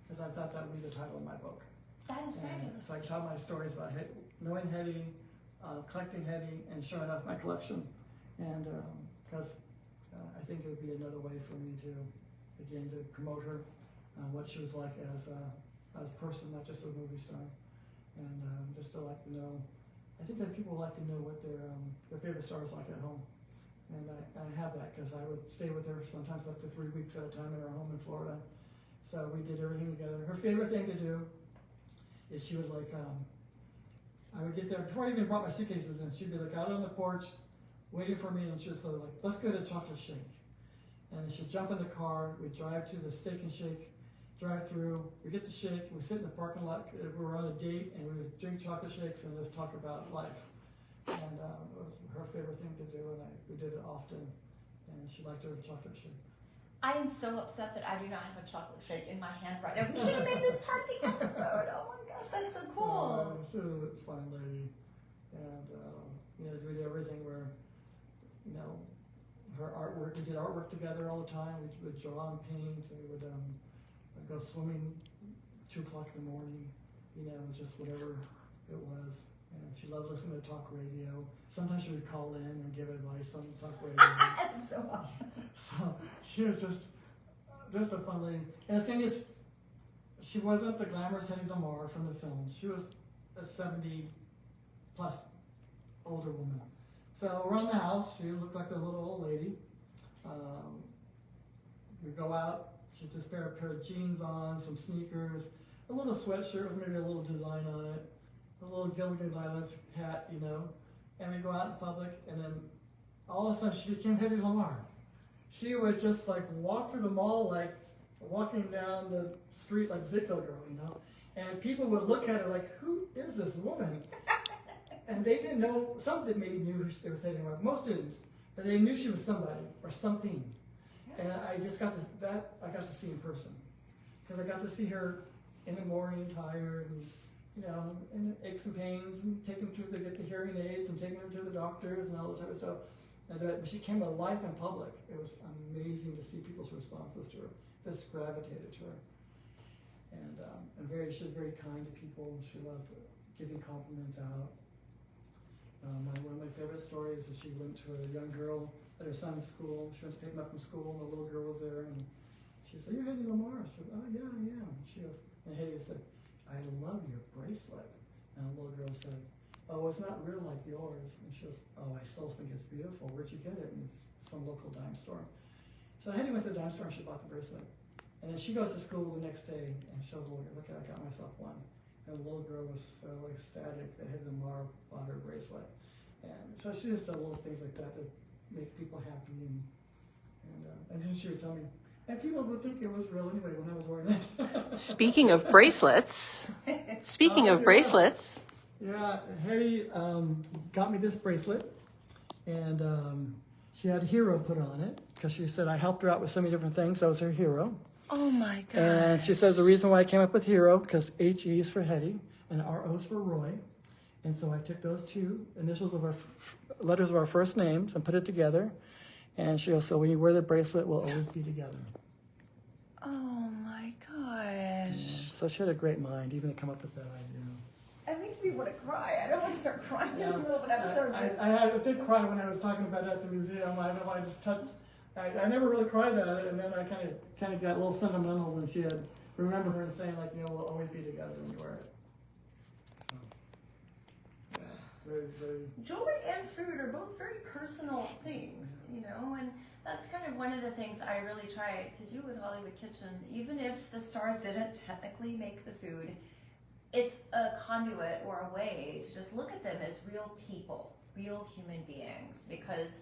[SPEAKER 2] because I thought that would be the title of my book.
[SPEAKER 1] That is fabulous.
[SPEAKER 2] So I can tell my stories about knowing Hedy, collecting Hedy, and showing off my collection. And because I think it would be another way for me to, again, to promote her, what she was like as a person, not just a movie star. And just to like to know, I think that people like to know what their favorite star is like at home. And I have that because I would stay with her sometimes up to 3 weeks at a time in her home in Florida. So we did everything together. Her favorite thing to do is she would like, I would get there, before I even brought my suitcases in, she'd be like out on the porch waiting for me, and she'd say like, "Let's go to Chocolate Shake." And she'd jump in the car, we'd drive to the Steak and Shake drive through, we get the shake, we sit in the parking lot, we were on a date, and we would drink chocolate shakes and just talk about life. And it was her favorite thing to do, and we did it often, and she liked her chocolate shakes.
[SPEAKER 1] I am so upset that I do not have a chocolate shake in my hand right now. We should have made this part of the episode. Oh my gosh, that's so cool.
[SPEAKER 2] She was a fun lady, and you know, we did everything where, you know, her artwork, we did artwork together all the time. We would draw and paint, and we would go swimming 2 o'clock in the morning, you know, just whatever it was. And she loved listening to talk radio. Sometimes she would call in and give advice on talk radio.
[SPEAKER 1] That's so awesome.
[SPEAKER 2] So she was just a fun lady. And the thing is, she wasn't the glamorous Hedy Lamarr from the films. She was a 70-plus older woman. So around the house, she looked like a little old lady. We'd go out. She'd just wear a pair of jeans on, some sneakers, a little sweatshirt with maybe a little design on it, a little Gilligan Islands hat, you know. And we'd go out in public, and then all of a sudden she became Hedy Lamarr. She would just like walk through the mall like walking down the street like Ziegler Girl, you know. And people would look at her like, who is this woman? And they didn't know, some that maybe knew who they were saying, most didn't, but they knew she was somebody or something. And I just got I got to see in person, because I got to see her in the morning, tired, and you know, and aches and pains, and taking her to get the hearing aids, and taking her to the doctors, and all that type of stuff. And she came to life in public. It was amazing to see people's responses to her. Just gravitated to her, and she was very kind to people. She loved giving compliments out. One of my favorite stories is she went to a young girl at her son's school. She went to pick him up from school, and the little girl was there, and she said, "You're Hedy Lamarr." She said, "Oh yeah, I am." And Hedy said, "I love your bracelet." And the little girl said, "Oh, it's not real like yours." And she goes, "Oh, I still think it's beautiful. Where'd you get it?" In some local dime store. So Hedy went to the dime store and she bought the bracelet. And then she goes to school the next day and showed the little girl, "Look, I got myself one." And the little girl was so ecstatic that Hedy Lamarr bought her bracelet. And so she just did little things like that to make people happy, and then she would tell me, and people would think it was real anyway when I was wearing it.
[SPEAKER 3] Speaking of bracelets,
[SPEAKER 2] yeah, Hedy got me this bracelet, and she had Hero put on it because she said I helped her out with so many different things. That was her hero.
[SPEAKER 3] Oh my God!
[SPEAKER 2] And she says the reason why I came up with Hero because HE is for Hedy and RO is for Roy. And so I took those two initials of our letters of our first names and put it together. And she goes, "So when you wear the bracelet, we'll always be together."
[SPEAKER 1] Oh my gosh.
[SPEAKER 2] So she had a great mind, even to come up with that idea.
[SPEAKER 1] It makes me want to cry. I don't want to start crying in the middle of an episode.
[SPEAKER 2] I did cry when I was talking about it at the museum. I just touched. I never really cried at it, and then I kind of got a little sentimental when she had remember her saying like, you know, we'll always be together when you wear it. Very, very.
[SPEAKER 1] Jewelry and food are both very personal things, you know, and that's kind of one of the things I really try to do with Hollywood Kitchen. Even if the stars didn't technically make the food, it's a conduit or a way to just look at them as real people, real human beings, because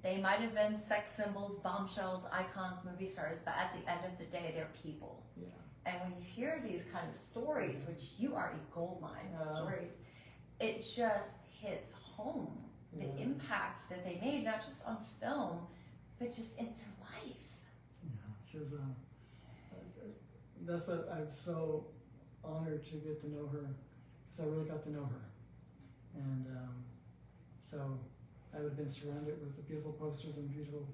[SPEAKER 1] They might have been sex symbols, bombshells, icons, movie stars, but at the end of the day, they're people.
[SPEAKER 2] Yeah.
[SPEAKER 1] And when you hear these kind of stories, which you are a goldmine of stories, it just hits home the impact that they made, not just on film, but just in their life.
[SPEAKER 2] Yeah, she was that's what I'm so honored to get to know her, because I really got to know her. And so I would have been surrounded with the beautiful posters and beautiful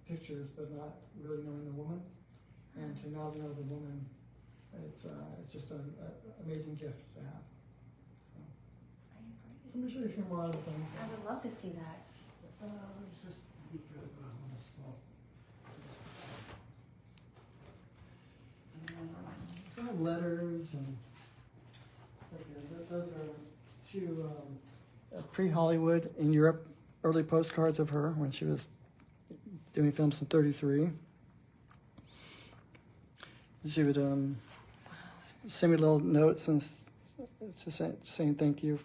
[SPEAKER 2] pictures, but not really knowing the woman. And to now know the woman, it's just an amazing gift to have. So let me show you a few more other things.
[SPEAKER 1] I would love to see that.
[SPEAKER 2] Let's just be good on this small. Some letters and those are two pre-Hollywood in Europe early postcards of her when she was doing films in '33. She would send me little notes and just saying thank you.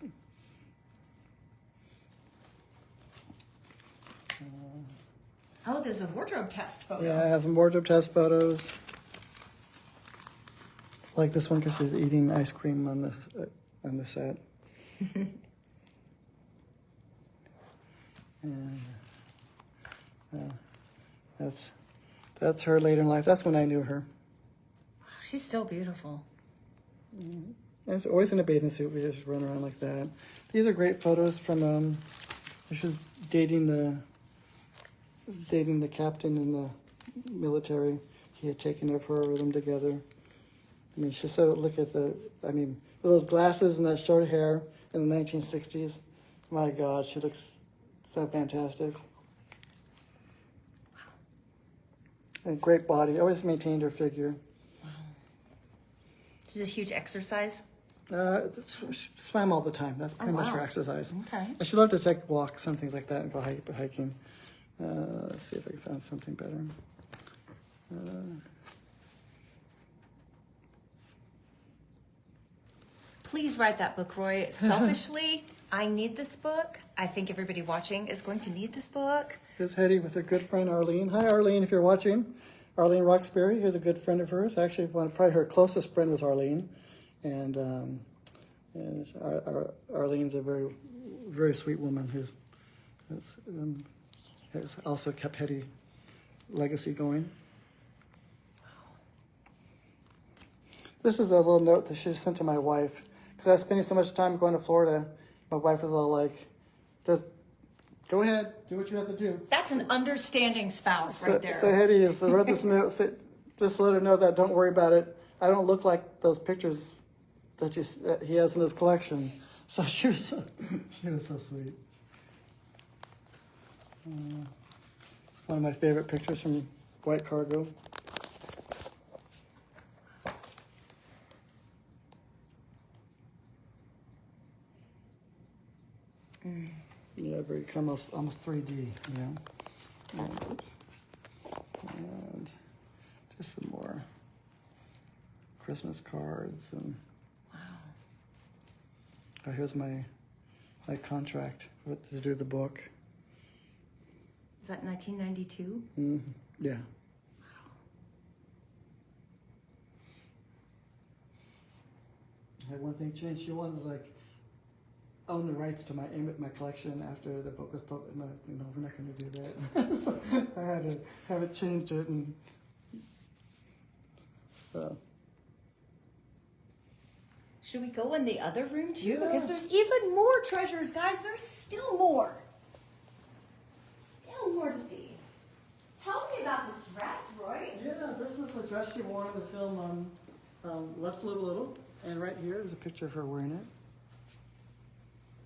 [SPEAKER 1] Oh, there's a wardrobe test photo.
[SPEAKER 2] Yeah, I have some wardrobe test photos. Like this one because she's eating ice cream on the set. And that's her later in life. That's when I knew her.
[SPEAKER 1] She's still beautiful.
[SPEAKER 2] And she's always in a bathing suit. We just run around like that. These are great photos from when she was dating the captain in the military. He had taken her for them together. I mean, she's so, look at with those glasses and that short hair in the 1960s. My God, she looks so fantastic.
[SPEAKER 1] Wow.
[SPEAKER 2] And great body. Always maintained her figure.
[SPEAKER 1] Wow. She's a huge exercise.
[SPEAKER 2] Swam all the time. That's pretty much her exercise.
[SPEAKER 1] Okay.
[SPEAKER 2] And she loved to take walks and things like that and go hiking. Let's see if I can find something better.
[SPEAKER 1] Please write that book, Roy. Selfishly, I need this book. I think everybody watching is going to need this book.
[SPEAKER 2] Here's Hedy with her good friend Arlene. Hi, Arlene, if you're watching. Arlene Roxbury, who's a good friend of hers. Actually, probably her closest friend was Arlene. And Arlene's a very, very sweet woman who has also kept Hedy legacy going. This is a little note that she sent to my wife. Because I was spending so much time going to Florida, my wife was all like, just go ahead, do what you have to do.
[SPEAKER 1] That's an understanding spouse right there.
[SPEAKER 2] So Hedy wrote this note, just let her know that don't worry about it. I don't look like those pictures that he has in his collection. So she was so sweet. It's one of my favorite pictures from White Cargo. Yeah, very almost 3D, And just some more Christmas cards and.
[SPEAKER 1] Wow.
[SPEAKER 2] Oh, here's my contract to do the book.
[SPEAKER 1] Is that 1992?
[SPEAKER 2] Mm-hmm. Yeah.
[SPEAKER 1] Wow.
[SPEAKER 2] I had one thing changed. She wanted to own the rights to my collection after the book was published. No, we're not going to do that. So I had to have it changed it and.
[SPEAKER 1] Should we go in the other room too?
[SPEAKER 2] Yeah.
[SPEAKER 1] Because there's even more treasures, guys. There's still more. Still more to see. Tell me about this dress, Roy.
[SPEAKER 2] Yeah, this is the dress she wore in the film Let's Live a Little. And right here is a picture of her wearing it.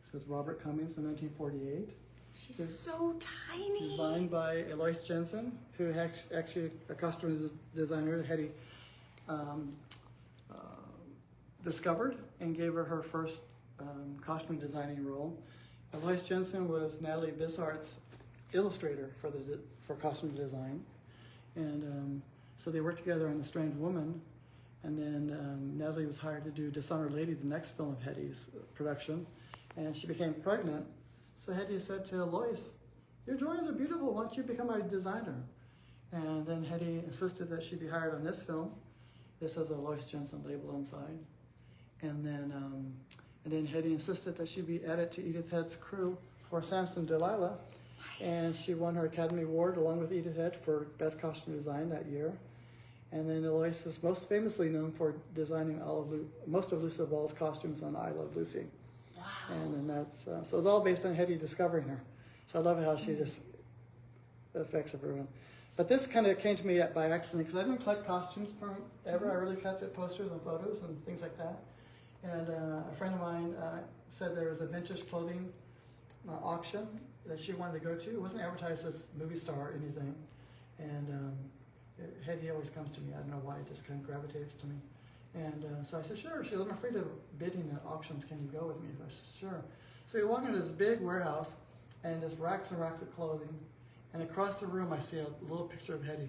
[SPEAKER 2] It's with Robert Cummings in 1948.
[SPEAKER 1] She's so tiny.
[SPEAKER 2] Designed by Eloise Jensen, who actually a costume designer Hedy discovered and gave her first costume designing role. Eloise Jensen was Natalie Bissart's illustrator for costume design, and so they worked together on The Strange Woman, and then Natalie was hired to do Dishonored Lady, the next film of Hedy's production, and she became pregnant. So Hedy said to Eloise, your drawings are beautiful. Why don't you become a designer? And then Hedy insisted that she be hired on this film. This has a Lois Jensen label inside. And then Hedy insisted that she be added to Edith Head's crew for Samson Delilah. Nice. And she won her Academy Award along with Edith Head for Best Costume Design that year. And then Lois is most famously known for designing most of Lucille Ball's costumes on I Love Lucy.
[SPEAKER 1] Wow.
[SPEAKER 2] And then that's, so it's all based on Hedy discovering her. So I love how she just affects everyone. But this kind of came to me by accident because I didn't collect costumes ever. I really collected posters and photos and things like that. And a friend of mine said there was a vintage clothing auction that she wanted to go to. It wasn't advertised as movie star or anything. And Hedy always comes to me. I don't know why, it just kind of gravitates to me. And so I said, sure. She said, I'm afraid of bidding at auctions. Can you go with me? I said, sure. So we walk into this big warehouse and there's racks and racks of clothing. And across the room, I see a little picture of Hedy.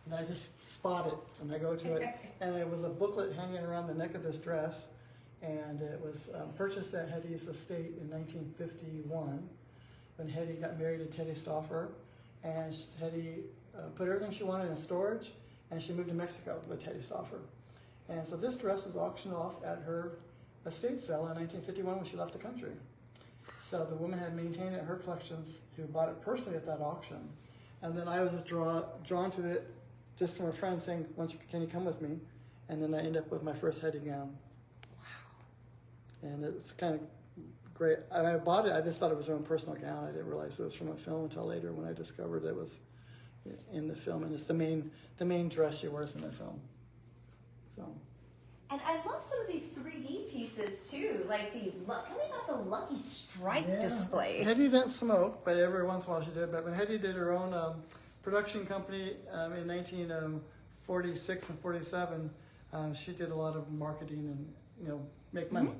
[SPEAKER 2] And I just spot it, and I go to it. And it was a booklet hanging around the neck of this dress. And it was purchased at Hedy's estate in 1951 when Hedy got married to Teddy Stauffer. And Hedy put everything she wanted in storage, and she moved to Mexico with Teddy Stauffer. And so this dress was auctioned off at her estate sale in 1951 when she left the country. So the woman had maintained it in her collections, who bought it personally at that auction. And then I was just drawn to it just from a friend saying, can you come with me? And then I ended up with my first Hedy gown. Wow. And it's kind of great. I bought it, I just thought it was her own personal gown. I didn't realize it was from a film until later when I discovered it was in the film. And it's the main dress she wears in the film. So.
[SPEAKER 1] And I love some of these 3D pieces too, like tell me about the Lucky Strike display.
[SPEAKER 2] Hedy didn't smoke, but every once in a while she did. But when Hedy did her own production company in 1946 and 47, she did a lot of marketing and make money.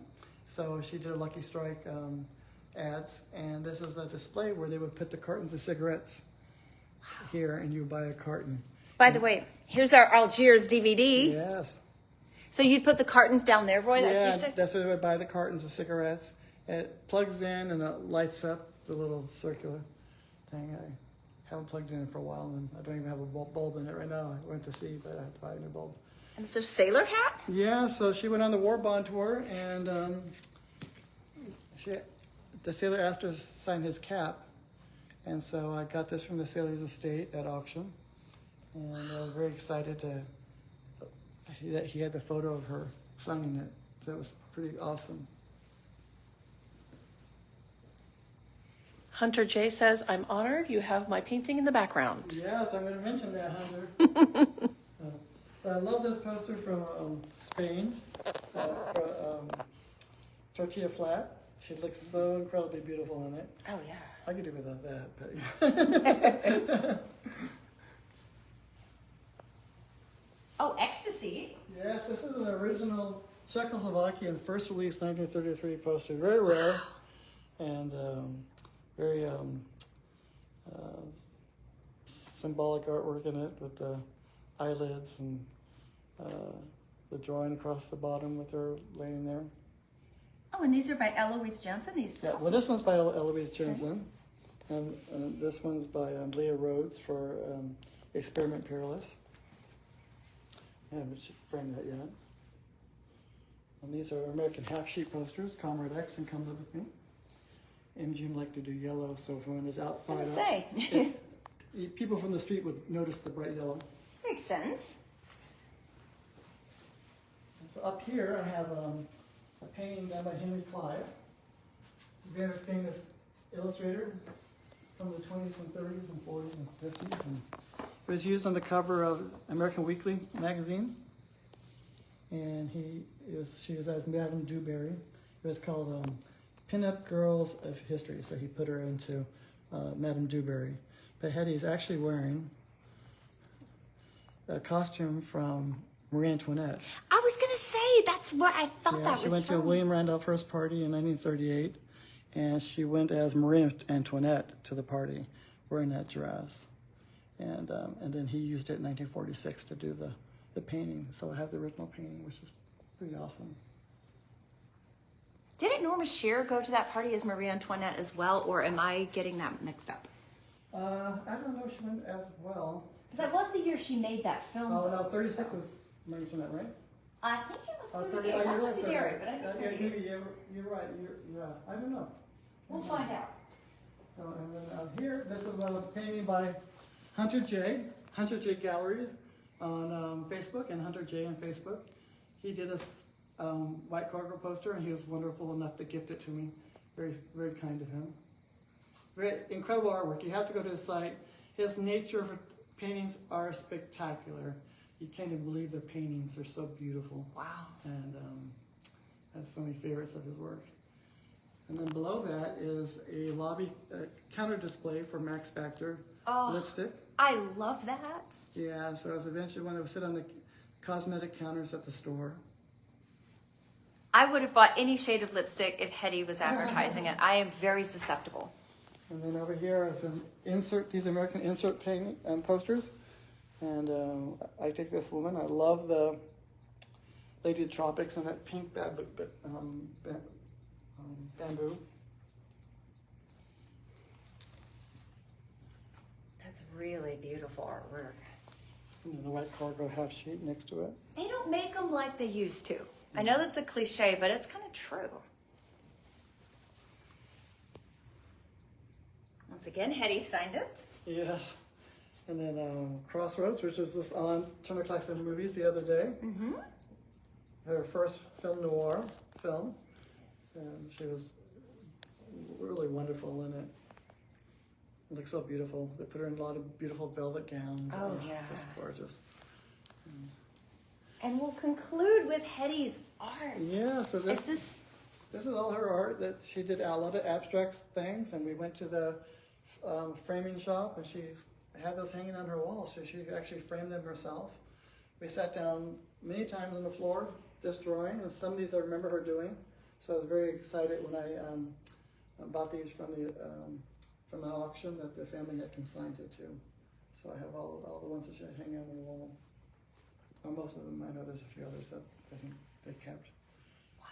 [SPEAKER 2] So she did a Lucky Strike ads, and this is a display where they would put the cartons of cigarettes here, and you buy a carton.
[SPEAKER 1] By the way, here's our Algiers DVD.
[SPEAKER 2] Yes.
[SPEAKER 1] So you'd put the cartons down there, Roy?
[SPEAKER 2] That's where I would buy the cartons of cigarettes. It plugs in and it lights up the little circular thing. I haven't plugged it in for a while, and I don't even have a bulb in it right now. I went to see, but I have to buy a new bulb.
[SPEAKER 1] And it's a sailor hat?
[SPEAKER 2] Yeah, so she went on the war bond tour, and the sailor asked her to sign his cap. And so I got this from the sailor's estate at auction. And I was very excited that he had the photo of her signing it. That was pretty awesome.
[SPEAKER 3] Hunter J says, I'm honored you have my painting in the background.
[SPEAKER 2] Yes, I'm going to mention that, Hunter. So I love this poster from Spain, Tortilla Flat. She looks so incredibly beautiful in it.
[SPEAKER 1] Oh, yeah.
[SPEAKER 2] I could do without that. But
[SPEAKER 1] Oh, Ecstasy.
[SPEAKER 2] Yes, this is an original Czechoslovakian first release 1933 poster. Very rare and very symbolic artwork in it with the eyelids and the drawing across the bottom with her laying there.
[SPEAKER 1] Oh, and these are by Eloise Jensen?
[SPEAKER 2] Yeah, well, this one's by Eloise Jensen, and this one's by Leah Rhodes for Experiment Peerless. I haven't framed that yet. And these are American half-sheet posters, Comrade X and Come Live With Me. MGM like to do yellow, so when it's outside,
[SPEAKER 1] I was gonna say.
[SPEAKER 2] People from the street would notice the bright yellow.
[SPEAKER 1] Makes sense.
[SPEAKER 2] So up here I have a painting done by Henry Clive, very famous illustrator from the 20s and 30s and 40s and 50s. And it was used on the cover of American Weekly magazine. And she was as Madame Dewberry. It was called Pin-Up Girls of History. So he put her into Madame Dewberry. But Hedy is actually wearing a costume from Marie Antoinette.
[SPEAKER 1] I was going to say, that's what I thought that was
[SPEAKER 2] She went to William Randolph Hearst party in 1938, and she went as Marie Antoinette to the party wearing that dress. And then he used it in 1946 to do the painting. So I have the original painting, which is pretty awesome.
[SPEAKER 1] Didn't Norma Shearer go to that party as Marie Antoinette as well, or am I getting that mixed up?
[SPEAKER 2] I don't know if she went as well.
[SPEAKER 1] Because that was the year she made that film.
[SPEAKER 2] Oh, no, 36 was mentioned that, right?
[SPEAKER 1] I think it was 38.
[SPEAKER 2] 30,
[SPEAKER 1] I'll
[SPEAKER 2] you're
[SPEAKER 1] check
[SPEAKER 2] right,
[SPEAKER 1] the diary, but I think
[SPEAKER 2] yeah,
[SPEAKER 1] 38.
[SPEAKER 2] maybe you're right. Yeah, I don't know.
[SPEAKER 1] We'll find out.
[SPEAKER 2] So, and then here, this is a painting by Hunter J Galleries on Facebook, and Hunter J on Facebook. He did this white cargo poster, and he was wonderful enough to gift it to me. Very, very kind of him. Very incredible artwork. You have to go to his site. His nature paintings are spectacular. You can't even believe they're paintings. They're so beautiful.
[SPEAKER 1] Wow.
[SPEAKER 2] And I have so many favorites of his work. And then below that is a lobby counter display for Max Factor lipstick.
[SPEAKER 1] I love that.
[SPEAKER 2] Yeah, so it's eventually one that would sit on the cosmetic counters at the store.
[SPEAKER 1] I would have bought any shade of lipstick if Hedy was advertising it. I am very susceptible.
[SPEAKER 2] And then over here is an insert, these American insert paint posters. And I take this woman. I love the Lady of the Tropics and that pink bamboo.
[SPEAKER 1] That's really beautiful artwork.
[SPEAKER 2] And then the white cargo half sheet next to it.
[SPEAKER 1] They don't make them like they used to. I know that's a cliche, but it's kind of true. Once again, Hedy signed it.
[SPEAKER 2] Yes. And then Crossroads, which was this on Turner Classic Movies the other day.
[SPEAKER 1] Mm-hmm.
[SPEAKER 2] Her first film noir film. And she was really wonderful in it. It looks so beautiful. They put her in a lot of beautiful velvet gowns.
[SPEAKER 1] Oh, yeah.
[SPEAKER 2] Just gorgeous.
[SPEAKER 1] And we'll conclude with Hedy's art.
[SPEAKER 2] Yeah, so this is all her art. That she did a lot of abstract things, and we went to the framing shop, and she had those hanging on her wall, so she actually framed them herself. We sat down many times on the floor, just drawing, and some of these I remember her doing. So I was very excited when I bought these from the auction that the family had consigned it to. So I have all the ones that she had hanging on the wall. Well, most of them, I know there's a few others that I think they kept.
[SPEAKER 1] Wow.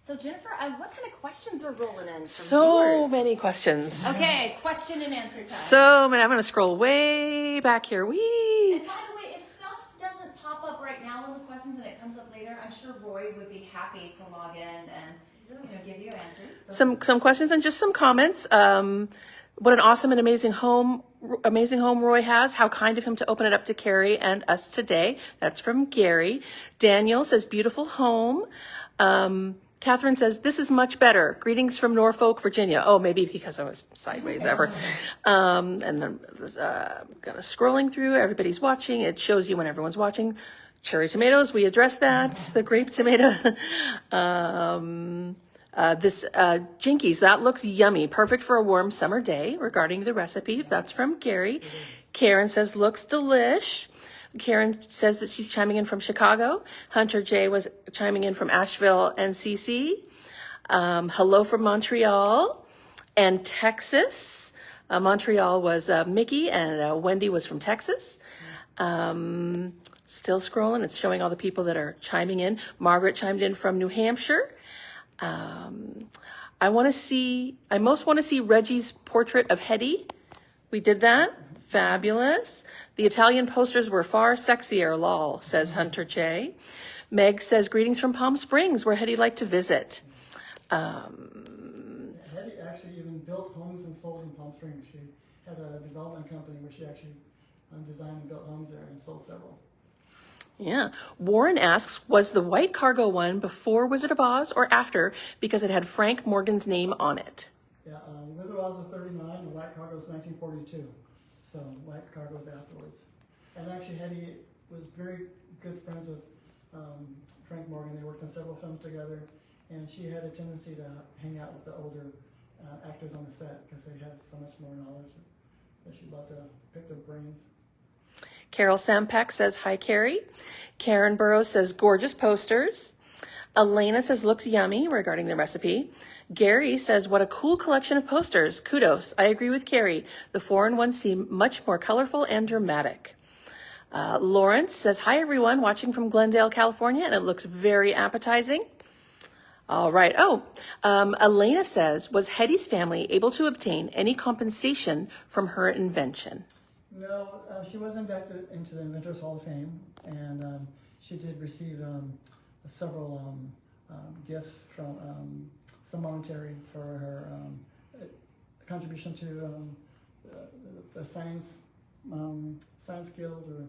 [SPEAKER 1] So Jennifer, what kind of questions are rolling in from
[SPEAKER 3] So
[SPEAKER 1] viewers?
[SPEAKER 3] many questions.
[SPEAKER 1] Okay, question and answer time.
[SPEAKER 3] So many. I'm going to scroll way back here. Whee!
[SPEAKER 1] And by the way, if stuff doesn't pop up right now in the questions and it comes up later, I'm sure Roy would be happy to log in and give you answers. So.
[SPEAKER 3] Some questions and just some comments. What an awesome and amazing home Roy has. How kind of him to open it up to Carrie and us today. That's from Gary. Daniel says, beautiful home. Catherine says, this is much better. Greetings from Norfolk, Virginia. Oh, maybe because I was sideways ever. And then kind of scrolling through, everybody's watching. It shows you when everyone's watching. Cherry tomatoes, we addressed that. The grape tomato. This Jinkies, that looks yummy. Perfect for a warm summer day. Regarding the recipe, that's from Gary. Karen says, looks delish. Karen says that she's chiming in from Chicago. Hunter J was chiming in from Asheville, NCC. Hello from Montreal and Texas. Montreal was Mickey, and Wendy was from Texas. Still scrolling. It's showing all the people that are chiming in. Margaret chimed in from New Hampshire. I most want to see Reggie's portrait of Hedy. We did that. Fabulous. The Italian posters were far sexier, lol, says Hunter J. Meg says, greetings from Palm Springs, where Hedy liked to visit.
[SPEAKER 2] Hedy actually even built homes and sold in Palm Springs. She had a development company where she actually designed and built homes there and sold several.
[SPEAKER 3] Yeah. Warren asks, was the white cargo one before Wizard of Oz or after because it had Frank Morgan's name on it?
[SPEAKER 2] Yeah, Wizard of Oz was 39 and White Cargo was 1942. So White Cargo was afterwards. And actually Hedy was very good friends with Frank Morgan. They worked on several films together, and she had a tendency to hang out with the older actors on the set because they had so much more knowledge that she loved to pick their brains.
[SPEAKER 3] Carol Sampak says, hi, Carrie. Karen Burrows says, gorgeous posters. Elena says, looks yummy regarding the recipe. Gary says, what a cool collection of posters. Kudos. I agree with Carrie. The foreign ones seem much more colorful and dramatic. Lawrence says, hi, everyone, watching from Glendale, California, and it looks very appetizing. All right. Elena says, was Hedy's family able to obtain any compensation from her invention?
[SPEAKER 2] No, she was inducted into the Inventors Hall of Fame, and she did receive several gifts from some monetary for her contribution to the science guild, or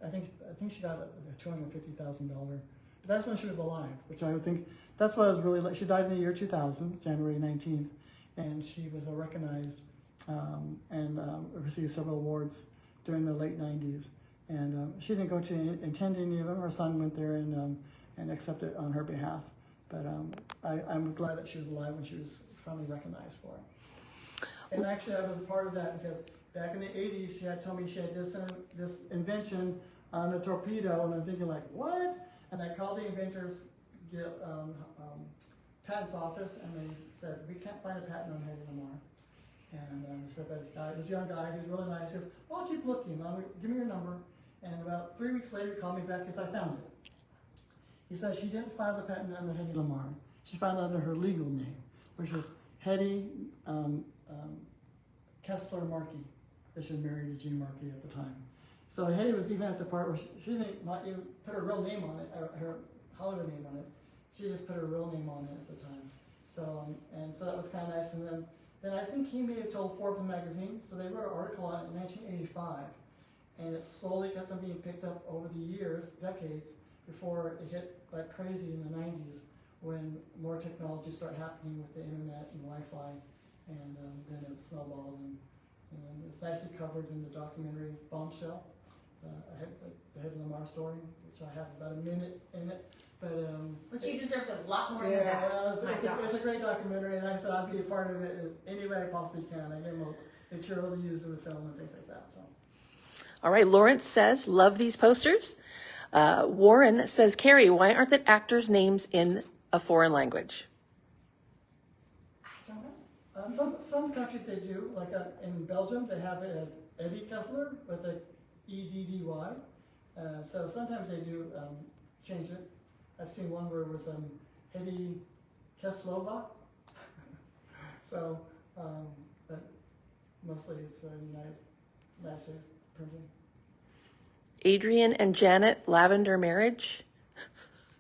[SPEAKER 2] I think she got a $250,000. But that's when she was alive, which I would think that's why I was really like. She died in the year 2000, January 19th, and she was recognized and received several awards during the late 90s. And she didn't go to attend any of them. Her son went there and accepted on her behalf. But I'm glad that she was alive when she was finally recognized for it. And actually, I was a part of that because back in the 80s, she had told me she had this invention on a torpedo, and I'm thinking like, what? And I called the inventors patents office, and they said, we can't find a patent on Hedy Lamarr. And they said, but this young guy who's really nice, he says, well, I'll keep looking. Give me your number. And about 3 weeks later, he called me back because I found it. He said she didn't file the patent under Hedy Lamarr. She filed it under her legal name, which was Hedy Kessler Markey. She was married to Gene Markey at the time. So Hedy was even at the part where she didn't even put her real name on it, her Hollywood name on it. She just put her real name on it at the time. So so that was kind of nice. And then I think he may have told Forbes magazine. So they wrote an article on it in 1985, and it slowly kept on being picked up over the years, decades, before it hit like crazy in the 90s when more technology started happening with the internet and Wi-Fi, and then it snowballed. And it's nicely covered in the documentary Bombshell, the Hedy Lamarr story, which I have about a minute in it.
[SPEAKER 1] But you deserved a lot more than
[SPEAKER 2] yeah,
[SPEAKER 1] that.
[SPEAKER 2] well, it's a great documentary, and I said I'd be a part of it in any way I possibly can. I gave them material to use in the film and things like that. So.
[SPEAKER 3] All right. Lawrence says, love these posters. Warren says, Carrie, why aren't the actors' names in a foreign language?
[SPEAKER 1] I don't know.
[SPEAKER 2] Some countries they do, like in Belgium, they have it as Eddie Kessler with a EDDY. So sometimes they do change it. I've seen one where it was Hedy Kesslova. So, but mostly it's United States printing.
[SPEAKER 1] Adrian and Janet, lavender marriage?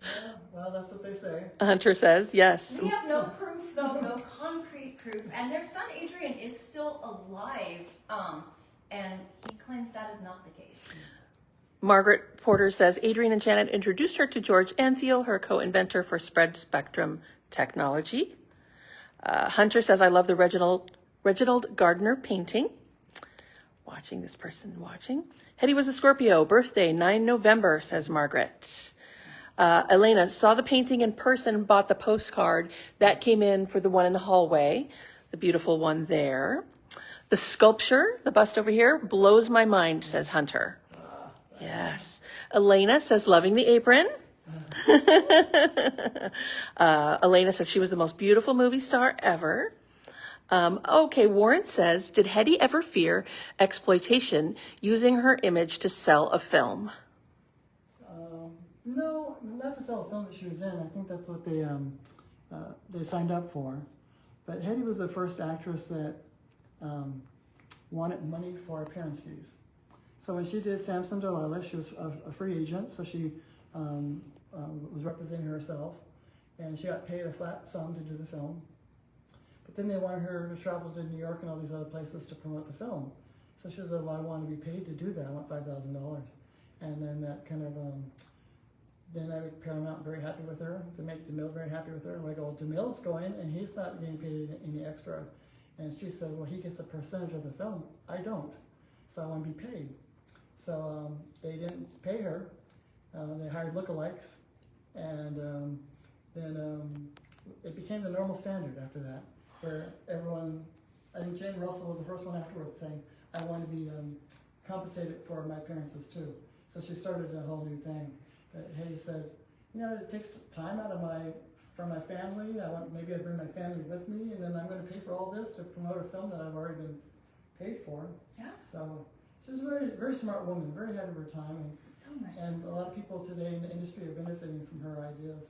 [SPEAKER 2] Yeah, well, that's what they say.
[SPEAKER 3] Hunter says, yes.
[SPEAKER 1] We have no proof, though, no concrete proof. And their son, Adrian, is still alive, and he claims that is not the case.
[SPEAKER 3] Margaret Porter says, Adrian and Janet introduced her to George Antheil, her co-inventor for spread spectrum technology. Hunter says, I love the Reginald Gardner painting. Watching this person watching. Hedy was a Scorpio, birthday 9 November, says Margaret. Elena saw the painting in person, bought the postcard. That came in for the one in the hallway, the beautiful one there. The sculpture, the bust over here, blows my mind, says Hunter. Yes. Elena says, loving the apron. Elena says she was the most beautiful movie star ever. Okay, Warren says, did Hedy ever fear exploitation using her image to sell a film?
[SPEAKER 2] No, not to sell a film that she was in. I think that's what they signed up for. But Hedy was the first actress that wanted money for appearance fees. So when she did Samson Delilah, she was a free agent, so she was representing herself, and she got paid a flat sum to do the film. But then they wanted her to travel to New York and all these other places to promote the film. So she said, well, I want to be paid to do that. I want $5,000. And then that kind of, then I made Paramount very happy with her, to make DeMille very happy with her. Like, oh, DeMille's going, and he's not getting paid any extra. And she said, well, he gets a percentage of the film. I don't. So I want to be paid. So they didn't pay her. They hired lookalikes. And then it became the normal standard after that, where everyone, I think Jane Russell was the first one afterwards saying, I want to be compensated for my appearances too. So she started a whole new thing. But Hedy said, you know, it takes time out of from my family. Maybe I bring my family with me, and then I'm going to pay for all this to promote a film that I've already been paid for. Yeah. So she's a very, very smart woman, very ahead of her time. And,
[SPEAKER 1] so much.
[SPEAKER 2] And a lot of people today in the industry are benefiting from her ideas.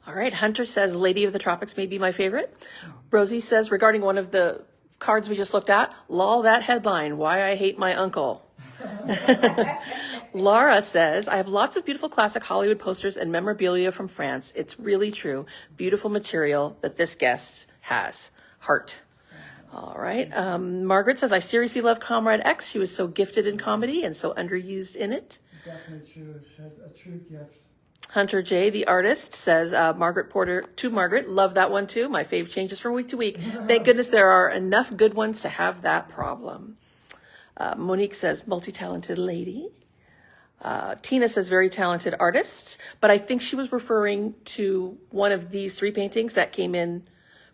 [SPEAKER 3] All right, Hunter says Lady of the Tropics may be my favorite. Rosie says regarding one of the cards we just looked at, lol that headline, why I hate my uncle. Laura says, I have lots of beautiful classic Hollywood posters and memorabilia from France. It's really true. Beautiful material that this guest has. Heart. All right. Margaret says, I seriously love Comrade X. She was so gifted in comedy and so underused in it.
[SPEAKER 2] Definitely true. She had a true gift.
[SPEAKER 3] Hunter J, the artist, says, Margaret Porter to Margaret, love that one too. My fave changes from week to week. Thank goodness there are enough good ones to have that problem. Monique says, multi-talented lady. Tina says, very talented artist. But I think she was referring to one of these 3 paintings that came in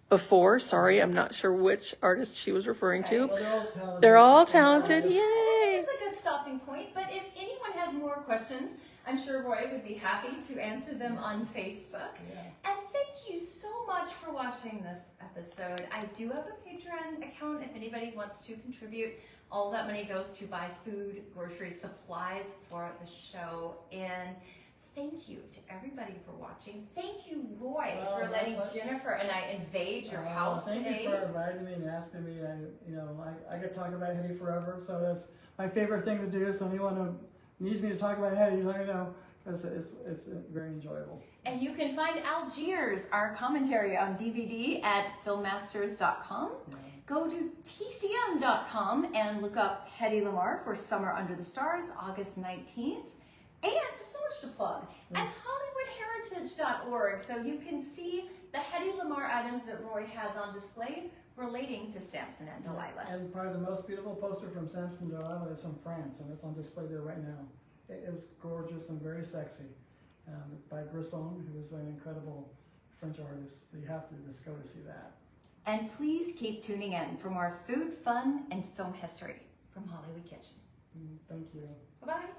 [SPEAKER 3] before. Sorry, I'm not sure which artist she was referring to.
[SPEAKER 2] Well,
[SPEAKER 3] They're all talented. Yay!
[SPEAKER 1] It's a good stopping point, but if anyone has more questions, I'm sure Roy would be happy to answer them on Facebook.
[SPEAKER 2] Yeah.
[SPEAKER 1] And thank you so much for watching this episode. I do have a Patreon account if anybody wants to contribute. All that money goes to buy food, groceries, supplies for the show. And thank you to everybody for watching. Thank you, Roy, for letting Jennifer and I invade your house
[SPEAKER 2] thank
[SPEAKER 1] today.
[SPEAKER 2] Thank you for inviting me and asking me. I could talk about Hedy forever, so that's my favorite thing to do. So anyone who needs me to talk about Hedy, let me know, because it's very enjoyable.
[SPEAKER 1] And you can find Algiers, our commentary on DVD, at filmmasters.com.
[SPEAKER 2] Yeah.
[SPEAKER 1] Go to tcm.com and look up Hedy Lamarr for Summer Under the Stars, August 19th. And there's so much to plug. And HollywoodHeritage.org, so you can see the Hedy Lamarr items that Roy has on display relating to Samson and Delilah.
[SPEAKER 2] And probably the most beautiful poster from Samson and Delilah is from France, and it's on display there right now. It is gorgeous and very sexy, by Grisson, who is an incredible French artist. You have to just go to see that.
[SPEAKER 1] And please keep tuning in for more food, fun, and film history from Hollywood Kitchen.
[SPEAKER 2] Thank you.
[SPEAKER 1] Bye-bye.